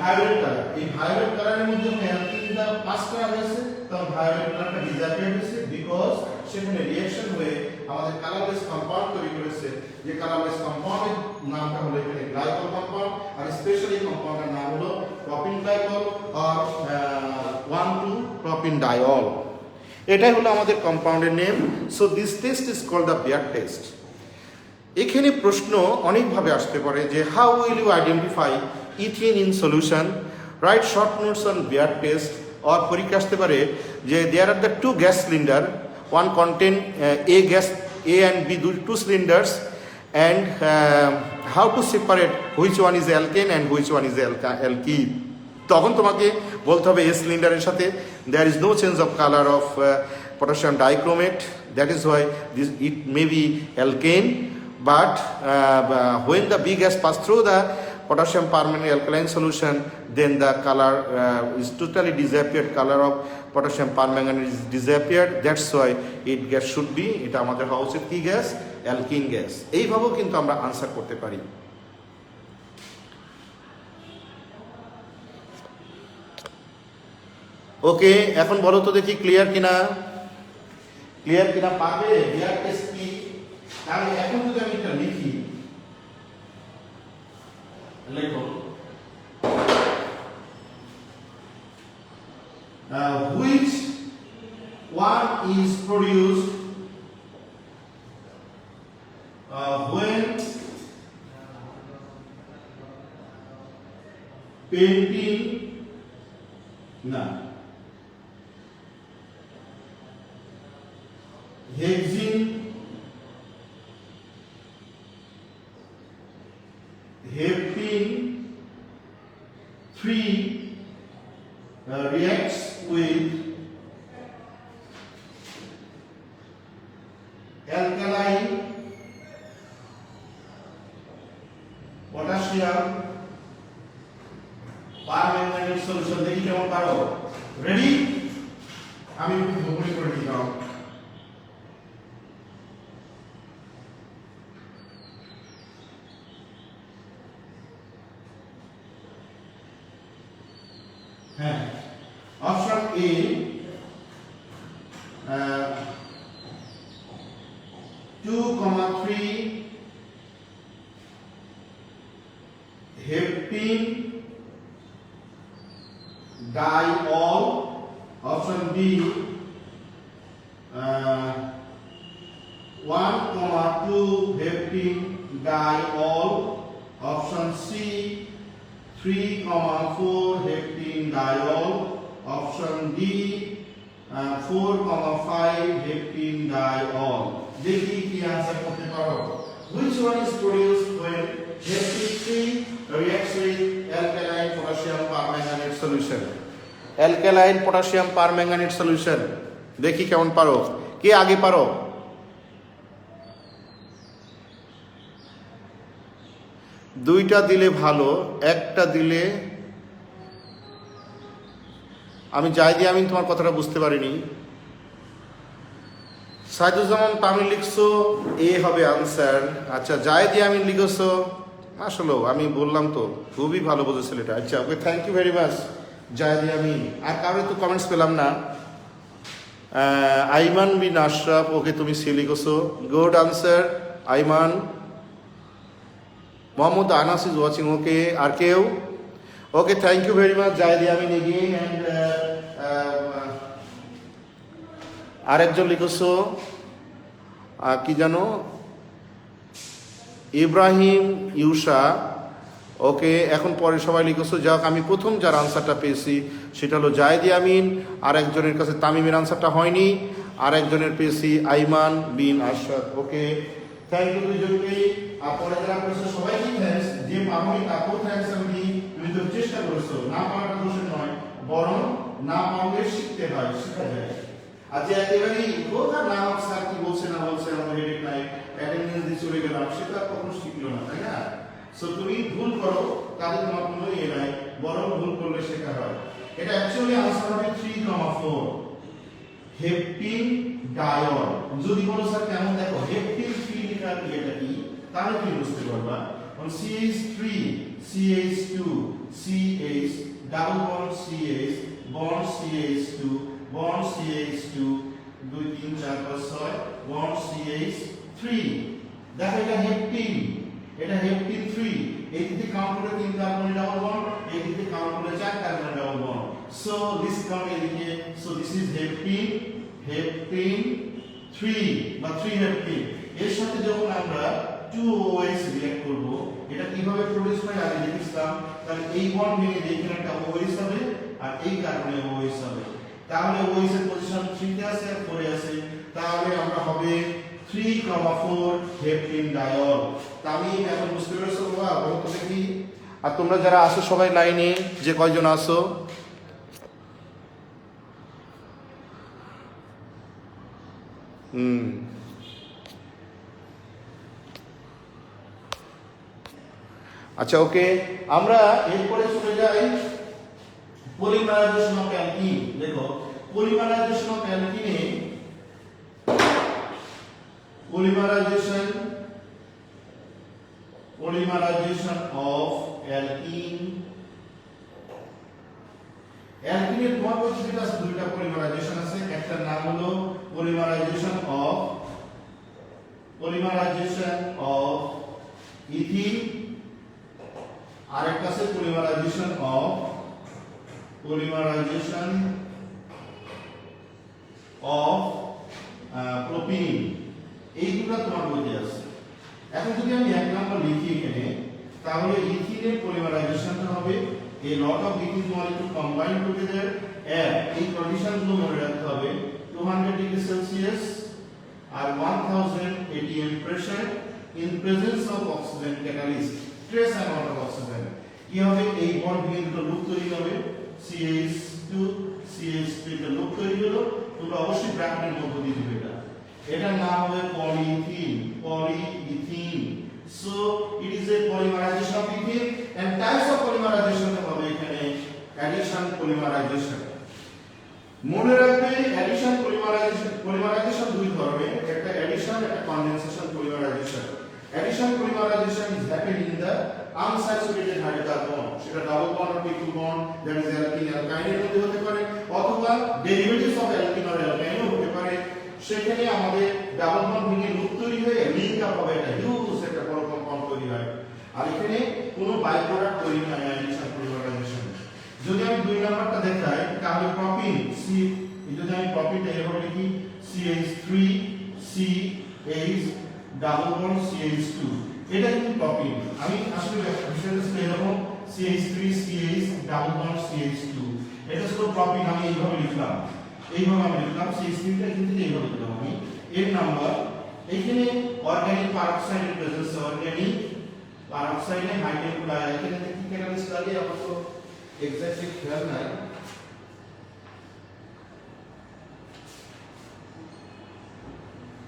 ভায়োলেট কালার। এই ভায়োলেট কালারের মধ্যে অ্যালকিনটা পাস করা হয়েছে, তখন ভায়োলেট কালারটা ডিসঅ্যাপিয়ার হয়েছে, বিকজ সেখানে রিঅ্যাকশন হয়ে আমাদের কালারলেস কম্পাউন্ড তৈরি করেছে। যে কালারলেস কম্পাউন্ডের নামটা হলো এখানে গ্লাইকল কম্পাউন্ড, আর স্পেশালি কম্পাউন্ডের নাম হলো প্রপিন গ্লাইকল আর 1,2-প্রপিনডায়ল। এটাই হলো আমাদের কম্পাউন্ডের name. So this test is called the Baeyer test. এখানে প্রশ্ন অনেকভাবে আসতে পারে যে how will you identify ethene in solution, write short notes on Baeyer test. আর পরীক্ষা আসতে পারে যে there are the two gas cylinder, one contain A gas, A and B, two cylinders, and how to separate which one is alkane and which one is alkene. তখন তোমাকে বলতে হবে A সিলিন্ডারের সাথে there is no change of color of potassium dichromate, that is why it may be alkane, but when the B gas pass through the potassium permanganate alkaline solution, then the color is totally disappeared, color of potassium permanganate is disappeared, that's why it gas should be, এটা আমাদের হওয়া উচিত কি gas, alkyne gas. এইভাবেও কিন্তু আমরা answer করতে পারি। ওকে, এখন বলো তো দেখি ক্লিয়ার কিনা, পাবে বিয়ার টেস্ট কি। তাহলে এখন যদি আমি এটা লিখি, লেখো which one is produced when painting heptene 3 reacts with alkaline potassium permanganate solution। দেখি কেমন পারো, রেডি? আমি ধরে করে দিলাম। হ্যাঁ, option A 2,3 heptene diol, option B 1,2 heptene diol, option C 3,4 heptene diol, option D 4,5 heptene diol। দেখি কি आंसर করতে পারো। Which one is produced when heptene 3 reacts with alkaline potassium permanganate solution? Alkaline potassium permanganate solution, দেখি কেমন পারো, কে আগে পারো? দুইটা দিলে ভালো, একটা দিলে আমি আমি তোমার কথাটা বুঝতে পারিনি। সাইদুজ্জামান তামিল লিখছো, এ হবে আনসার। আচ্ছা, আমি লিখছো, আসলে আমি বললাম তো খুবই ভালো বুঝেছিল এটা। আচ্ছা, ওকে, থ্যাংক ইউ ভেরি মাচ আমি। আর কারোর তো কমেন্টস পেলাম না। আইমান বিন আশরাফ, ওকে তুমি সি লিখছো, good answer Aiman. Mohammad Anas is watching, okay. আর কেউ? Okay, thank you very much আমি এগেইন। অ্যান্ড আরেকজন লিখছো কি জানো, ইব্রাহিম ইউসা, ওকে, এখন পরে সবাই লিখেছো। যাক, আমি প্রথম যার আনসারটা পেয়েছি সেটা হলো জায়েদি আমিন, আর একজনের কাছে তামিমের আনসারটা হয়নি, আর একজনের পেয়েছি আইমান বিন আরশাদ। ওকে, থ্যাংক ইউ দুইজনকেই। আর পরে যারা করেছো সবাইকে থ্যাঙ্কস। যে পাবনি তাকেও থ্যাঙ্কস। আমি তুমি তো চেষ্টা করেছো, না পারাটা দোষের নয়, বরং না পারলে শিখতে হয়, শেখা যায়। আর যে একেবারেই কোথাও না স্যার কি বলছে না বলছে আমাদের হেডেক নাই, অ্যাটেন্ডেন্স দিয়ে চলে গেলাম, সেটা কখনো শিখলো না, তাই না? সো তুমি ভুল করো তাহলে তোমার কোনো ইয়ে নাই, বরং ভুল করলে শেখা হয়। এটা অ্যাকচুয়ালি আনসার হবে 3,4 হেপটিন ডায়ল। যদি বলো স্যার কেমন, দেখো হেপটিন 3 লেখার এটা কি, তাহলে কি বুঝতে পারবা। CH3 CH2 CH double bond CH bond CH2 bond CH2 2 3 4 5 6 bond CH3। দেখো এটা হেপটিন, এটা হেপটিন 3। এই দিকে কাউন্ট করে 3 কার্বন ডাবল বন্ড, এই দিকে কাউন্ট করে 4 carbon double bond. So this count এদিকে, সো দিস ইজ হেপটিন, হেপটিন 3 বা 3 হেপটিন। এর সাথে যখন আমরা 2OH রিঅ্যাক্ট করব, এটা কিভাবে প্রডিউস হয় আগে দেখিছিলাম। তাহলে এই বন্ড ভেঙে এখানে একটা OH হবে, আর এই কার্বনে OH হবে। তাহলে OH এর পজিশন 3 তে আছে আর 4 এ আছে, তাহলে আমরা হবে 3,4 হেপটিন ডায়ল। তামিম এখন বুঝতে পেরেছো বাবা? বলো তো দেখি। আর তোমরা যারা আসো সবাই লাইনে, যে কয়জন আসো, আচ্ছা ওকে, আমরা এরপরে চলে যাই পলিমারাইজেশন অফ অ্যালকিন। দেখো পলিমারাইজেশন অফ অ্যালকিনে, পলিমারাইজেশন অফ অ্যালকিন, অ্যালকিনের তোমার পদ্ধতিটা আছে, দুইটা পলিমারাইজেশন আছে। একটা নাম হলো পলিমারাইজেশন অফ ইথিন, আরেকটা আছে পলিমারাইজেশন অফ প্রোপিন। এই দুটো তোমার বইতে আছে। এখন যদি আমি এক নাম্বার লিখি এখানে, তাহলে ইথিনের পলিমারাইজেশনটা হবে a lot of ethyl molecule combined together at এই কন্ডিশনগুলো মনে রাখতে হবে। 200 degree Celsius R 1000 atm pressure in presence of oxygen catalyst, trace amount of oxygen। কি হবে, এই বন্ড ভেঙে দুটো লুপ তৈরি হবে, CH2 CH3 তে লুপ তৈরি হলো। তোমরা অবশ্যই ব্র্যাকেটের মধ্যে দিয়ে দিবে এটা। এটার নাম হবে পলিইথিন। So it is a polymerization of ethene, and types of polymerization হবে এখানে addition polymerization। মনে রাখবে addition polymerization দুই ধরনের, একটা addition, একটা condensation polymerization। Addition polymerization is happening in the unsaturated hydrocarbon, সেটা double bond or triple bond, that is alkene alkyne এর মধ্যে হতে পারে, অথবা derivatives of alkene or alkyne ও হতে পারে। সেখানে আমাদের ডাবল বন্ড ভেঙে লুপ তৈরি হয়ে লিংক আপ হবে, একটা হিউজ একটা বড় কম্পাউন্ড তৈরি হয়। আর এখানে কোনো বাই প্রোডাক্ট তৈরি হয় না অ্যাডিশন পলিমারাইজেশন। যদি আমি দুই নাম্বারটা দেখাই, তাহলে প্রপিন সি, যদি আমি প্রপিনটা এভাবে লিখি CH3 CH double bond CH2, এটা কিন্তু প্রপিন। আমি আসলে বিষয়টা এরকম CH3 CH double bond CH2, এটা শুধু প্রপিন। আমি এইভাবে লিখলাম, CH3 টা কিন্তু এইভাবে লিখলাম আমি। এর নাম্বার এখানে অর্গানিক পারঅক্সাইডের প্রেজেন্স, অর্গানিক পারঅক্সাইডে হাইড্রোজেন এখানে কি ক্যাটালিস্ট লাগে আমার তো এক্স্যাক্টলি খেয়াল নাই।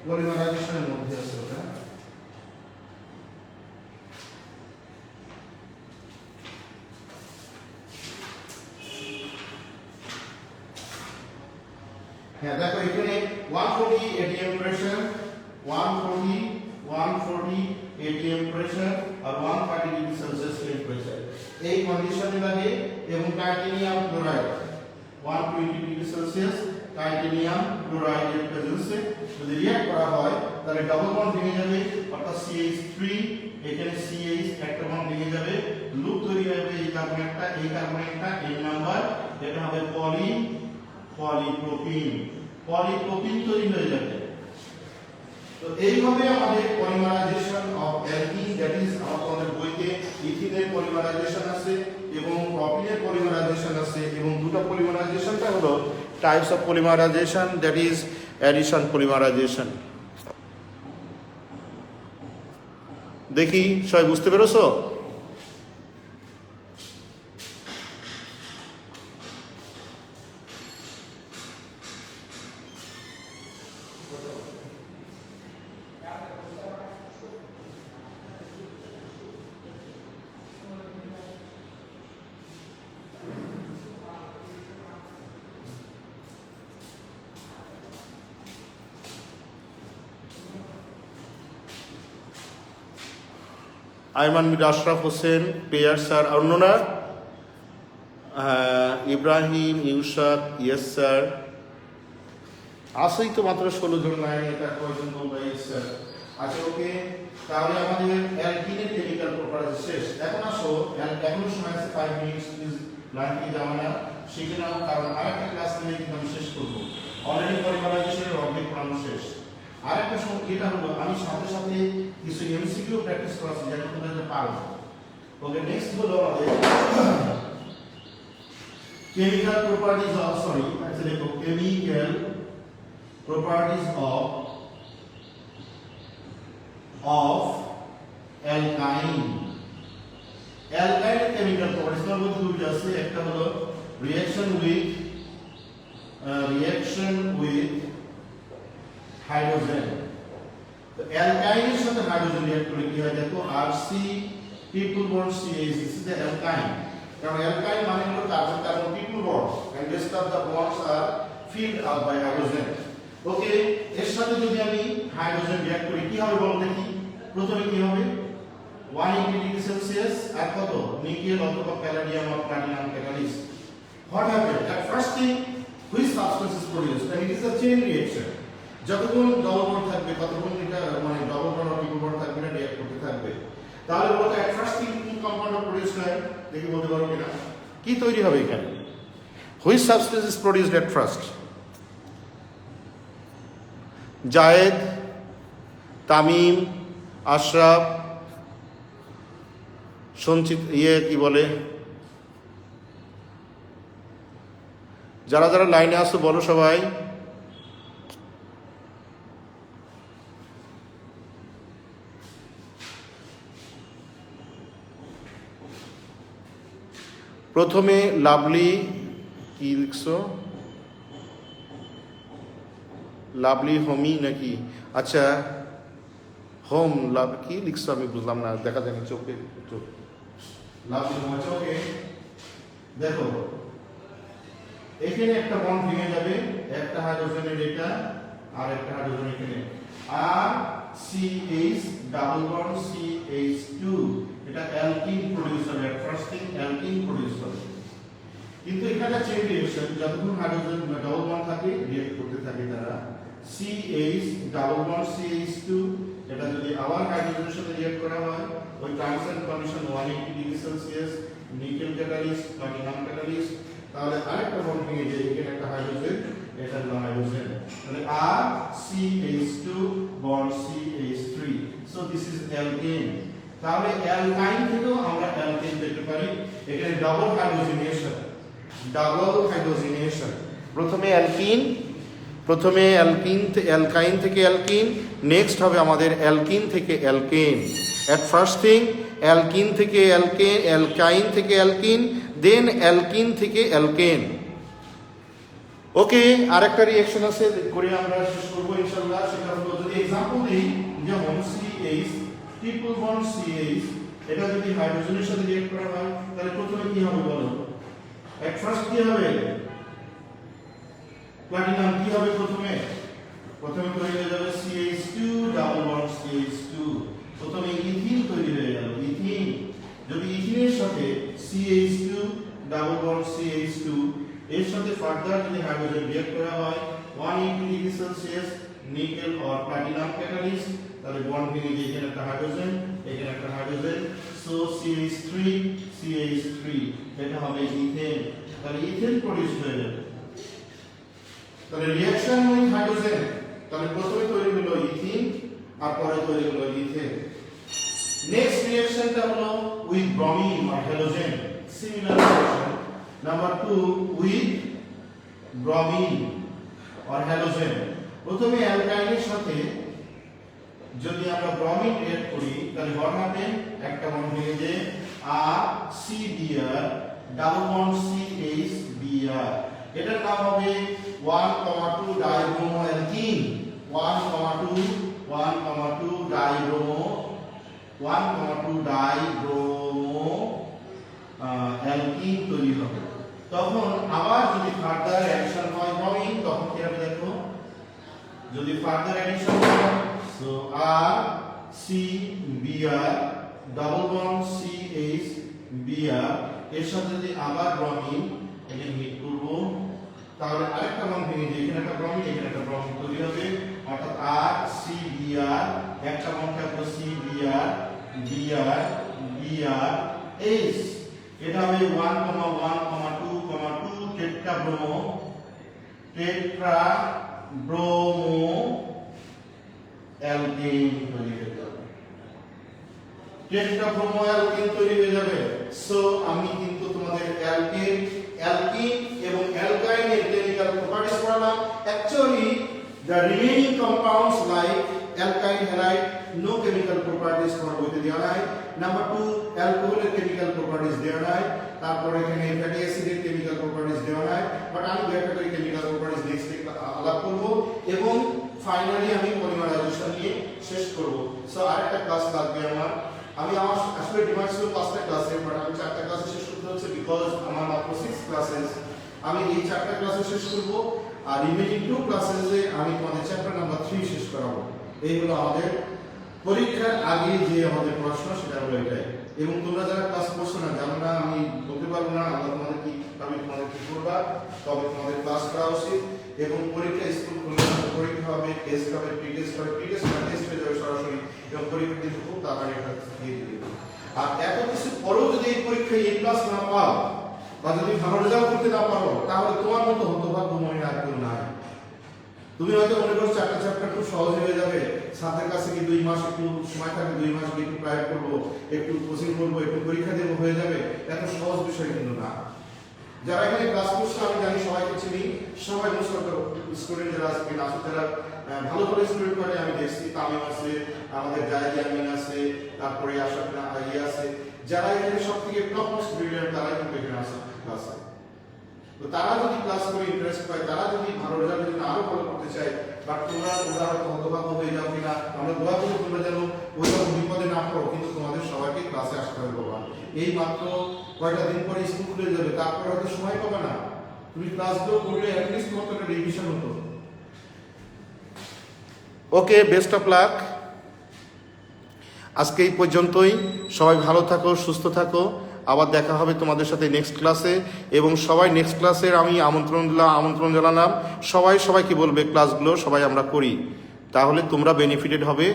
পলিমারাইজেশনের মধ্যে আছে ওটা। হ্যাঁ দেখো এখানে 140 atm প্রেসার, 140 atm প্রেসার আর 130 ডিগ্রি সেলসিয়াস টেম্পারেচার, এই কন্ডিশনে লাগে। এবং titanium chloride 120 degree celsius titanium ক্লোরাইডের প্রেজেন্সে যদি রিঅ্যাক্ট করা হয়, তাহলে ডাবল বন্ড ভেঙে যাবে, অর্থাৎ CH3 এখানে CH একটা বন্ড ভেঙে যাবে, লুপ তৈরি হবে এই কার্বন একটা, এর নাম্বার, এটা হবে পলিপ্রোপিন তৈরি হয়ে যাবে। তো এইভাবে আমাদের polymerisation of alkene, that is আমাদের বইতে ইথিনের পলিমারাইজেশন আছে এবং প্রপিনের পলিমারাইজেশন আছে, এবং দুটো পলিমারাইজেশনটা হলো types of polymerisation, that is addition polymerisation. দেখি সবাই বুঝতে পেরেছো? আইমান মির আশরাফ হোসেন, পেয়ার স্যার, অন্যরা ইব্রাহিম, ইউসাক, ইয়েস স্যার, আসেই তো মাত্র 16 জন লাইন, এটা কয়জন বলবো? Yes sir. আচ্ছা ওকে, তাহলে আমাদের অ্যালকিনের কেমিক্যাল প্রপার্টিজ শেষ। এখন আসো, এখনো সময় আছে 5 মিনিট, প্লিজ লাইন থেকে যাবো না, শিখে নাও, কারণ আরেকটা ক্লাস নিয়ে কিন্তু আমি শেষ করবো। অলরেডি পলিমারাইজেশনের অর্ধেক পড়ানো শেষ। আরেকটা এটা হলো আমি সাথে সাথে কিছু এমসিকিউ প্র্যাকটিস করাচ্ছি যাতে তোমরা পারো। ওকে, নেক্সট হলো আমাদের কেমিক্যাল প্রপার্টিজ অফ, সরি আচ্ছা দেখো, কেমিক্যাল প্রপার্টিজ অফ অ্যালকাইন। অ্যালকাইনের কেমিক্যাল প্রপার্টিজ এর মধ্যে দুটো আছে, একটা হলো রিঅ্যাকশন উইথ হাইড্রোজেন। তো অ্যালকাইনের সাথে হাইড্রোজেন রিঅ্যাক্ট করলে কি হয় দেখো, Rc triple bond CH, this is the alkyne. কারণ অ্যালকাইন মানে হলো carbon carbon triple bond, and rest of the bonds are filled up by hydrogen. ওকে, এর সাথে যদি আমি হাইড্রোজেন রিঅ্যাক্ট করি কি হবে বলো দেখি? প্রথমে কি হবে, 180 ডিগ্রি সেলসিয়াস আর কত, নিকেল অথবা palladium or platinum catalyst. What happened? At first thing, which substance is produced? And it is a chain reaction. যতক্ষণ ডবল বন্ড থাকবে ততক্ষণ এটা মানে ডবল বন্ড আর ট্রিপল বন্ড থাকবে না, রিঅ্যাক্ট করতে থাকবে। তাহলে বলতে এট ফার্স্ট থিং কোন কম্পাউন্ড প্রোডিউস হয় দেখি বলতে পারো কিনা? কি তৈরি হবে এখানে? Which substance is produced at first? Zayed, Tamim, Ashraf, Sanchit, কি বলে, যারা যারা লাইনে আসো বলো সবাই। প্রথমে লাভলি, কি লিখছো? লাভলি হোমি নাকি? আচ্ছা, হোম লাভ কি লিখছো আমি বুঝলাম না, দেখা যায়নি চোখে। লাভলি হোম, আচ্ছা ওকে। দেখো এখানে একটা বন্ড ভেঙে যাবে, একটা হাইড্রোজেনের এটা আর একটা হাইড্রোজেন এখানে, আর CH ডাবল বন্ড CH2, এটা অ্যালকিন প্রোডিউস হবে, এট ফার্স্ট থিং অ্যালকিন প্রোডিউস হবে। কিন্তু এখানে চেইন রিঅ্যাকশন, যতক্ষণ হাইড্রোজেন ডাবল বন্ড থাকে রিঅ্যাক্ট করতে থাকে তারা, CH ডাবল বন্ড CH2, এটা যদি আবার হাইড্রোজেনের সাথে রিঅ্যাক্ট করা হয়, ওই terms and condition 180 degree Celsius, nickel catalyst, platinum catalyst, তাহলে আরেকটা বন্ড ভেঙে যায়, এখানে একটা হাইড্রোজেন, এটা হলো হাইড্রোজেন, তাহলে আর CH2 bond CH3, so this is alkane. তাহলে অ্যালকাইন থেকেও আমরা অ্যালকেন পেতে পারি। এখানে ডাবল হাইড্রোজেনেশন, প্রথমে অ্যালকাইন থেকে অ্যালকিন, নেক্সট হবে আমাদের অ্যালকিন থেকে অ্যালকেন। এট ফার্স্ট থিং অ্যালকিন থেকে অ্যালকাইন থেকে অ্যালকিন, দেন অ্যালকিন থেকে অ্যালকেন। ওকে, আরেকটা রিঅ্যাকশন আছে করে আমরা শেষ করবো ইনশাআল্লাহ। সেটা হলো, যদি एग्जांपल দিই, যেমন CH ট্রিপল বন্ড CH, এটা যদি হাইড্রোজেনের সাথে রিঅ্যাক্ট করা হয় তাহলে প্রথমে কি হবে বলো? এট ফার্স্ট কি হবে? প্লাটিনাম কি হবে প্রথমে তৈরি হয়ে যাবে CH2 ডাবল বন্ড CH2, প্রথমে ইথিন তৈরি হয়ে গেল, ইথিন। যদি ইথিনের সাথে CH2 ডাবল বন্ড CH2 এর সাথে ফার্দার যদি হাইড্রোজেন রিঅ্যাক্ট করা হয় 180 degree Celsius, nickel or platinum catalyst, তাহলে বন্ড ভেঙে গিয়ে এখানে একটা হাইড্রোজেন, এখানে একটা হাইড্রোজেন, সো CH3 এটা হবে ইথেন, তাহলে ইথেন প্রোডিউস হয়ে যাবে। তাহলে রিঅ্যাকশন উইথ হাইড্রোজেন, তাহলে প্রথমে তৈরি হলো ইথিন, আর পরে তৈরি হলো ইথেন। নেক্সট রিঅ্যাকশনটা হলো with bromine or halogen, similar reaction. Number 2 with bromine or halogen. প্রথমে অ্যালকাইনের সাথে যদি আমরা ব্রোমিন এড করি তাহলে what happen, একটা বন্ড ভেঙে যে আর CBr ডাবল বন্ড CHBr, এটার নাম হবে 1,2 ডাইব্রোমো অ্যালকিন। 1,2 ডাইব্রোমো অ্যালকিন তৈরি হবে। তখন আবার যদি ফার্দার অ্যাডিশন হয় ব্রোমিন, তখন কি হবে দেখো, যদি ফার্দার অ্যাডিশন হয় সো আর CBr ডাবল বন্ড CHBr এর সাথে যদি আবার ব্রোমিন এখানে মিট করব, তাহলে আরেকটা বন্ড ভেঙে যে এখানে একটা ব্রোমিন এখানে একটা ব্রোমিন তৈরি হবে, অর্থাৎ আর CBr একটা বন্ড থাকবে CBr Br H, এটা হবে 1,1,2,2 টেট্রাব্রোমো অ্যালকিন তৈরি হয়ে যাবে। টেট্রাব্রোমো অ্যালকিন তৈরি হয়ে যাবে। সো আমি কিন্তু তোমাদের অ্যালকিন এবং অ্যালকাইনের কেমিক্যাল প্রপার্টিজ পড়ালাম। Actually the remaining compounds like alkyl halide no chemical properties তোমার বইতে দেওয়া নাই। নাম্বার 2 অ্যালকোহলের কেমিক্যাল প্রপার্টিজ দেওয়া নাই, তারপর এখানে ফ্যাটি অ্যাসিডের কেমিক্যাল প্রপার্টিজ দেওয়া নাই, বাট আমি দু একটা করে কেমিক্যাল প্রপার্টিজ নেক্সট আলাপ করব এবং ফাইনালি আমি পলিমারাইজেশন নিয়ে শেষ করব। সো আরেকটা ক্লাস লাগবে আমার আসলে ডিমান্ড ছিল 5টা ক্লাসে, বাট আমি 4টা ক্লাসে শেষ করতে হচ্ছে বিকজ আমার মাত্র 6 ক্লাসেস। আমি এই 4টা ক্লাসে শেষ করব আর রিমেইনিং 2 ক্লাসেসে আমি তোমাদের চ্যাপ্টার নাম্বার 3 শেষ করাবো। এই হলো আমাদের পরীক্ষার আগে যে আমাদের পড়াশোনা, সেটা হলো এটাই। এবং তোমরা যারা ক্লাস করছো না, জানো না, আমি বলতে পারবো না আমরা তোমাদের কি করবা, তবে তোমাদের ক্লাস করা উচিত। এবং পরীক্ষা স্কুল খুলে পরীক্ষা হবে, টেস্ট হবে, প্রি টেস্ট হবে, টেস্ট হয়ে যাবে সরাসরি, এবং পরীক্ষা কিন্তু খুব তাড়াতাড়ি একটা দিয়ে দিবে। আর এত কিছু পরেও যদি এই পরীক্ষায় A+ না পাও বা যদি ভালো রেজাল্ট করতে না পারো, তাহলে তোমার মতো হতভাগ্য মনে আর কেউ নাই। তুমি হয়তো মনে করছো 4টা চ্যাপ্টার খুব সহজ হয়ে যাবে, ছাত্রের কাছে কি 2 মাস একটু সময় থাকে, 2 মাস একটু প্রাইভেট করবো, একটু কোচিং করবো, একটু পরীক্ষা দেবো, হয়ে যাবে। এত সহজ বিষয় কিন্তু না। যারা এখানে ক্লাস করছে আমি জানি সবাইকে চিনি, সবাই স্টুডেন্ট যারা আছে যারা ভালো ভালো স্টুডেন্ট করে আমি দেখছি, তামিম আছে, আমাদের জায়েদ ইয়ামিন আছে, তারপরে আশরাফ আছে, যারা এখানে সব থেকে টপ মোস্ট ব্রিলিয়ান্ট তারাই কিন্তু এখানে আছে ক্লাসে। তো তারা যদি ক্লাস করে ইন্টারেস্ট পায়, তারা যদি ভালো রেজাল্ট যদি আরো ভালো করতে চায়, বাট তোমরা হয়তো হতভাগ্য হয়ে যাও কিনা, আমরা দোয়া করি তোমরা যেন ওইরকম বিপদে না পড়ো। কিন্তু তোমাদের সবাইকে ক্লাসে আসতে হবে বাবা। এই মাত্র কয়টা দিন পরে স্কুল খুলে যাবে, তারপর হয়তো সময় পাবে না। তুমি ক্লাসগুলো করলে অ্যাটলিস্ট তোমার একটা রিভিশন হতো। ওকে, বেস্ট অফ লাক। আজকে এই পর্যন্তই। সবাই ভালো থাকো, সুস্থ থাকো। আবার দেখা হবে তোমাদের সাথে নেক্সট ক্লাসে। এবং সবাই নেক্সট ক্লাসের আমি আমন্ত্রণ জানালাম। সবাইকে বলবে ক্লাসগুলো সবাই আমরা করি, তাহলে তোমরা বেনিফিটেড হবে,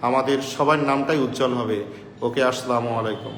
আমাদের সবার নামটাই উজ্জ্বল হবে। ওকে, আসসালামু আলাইকুম।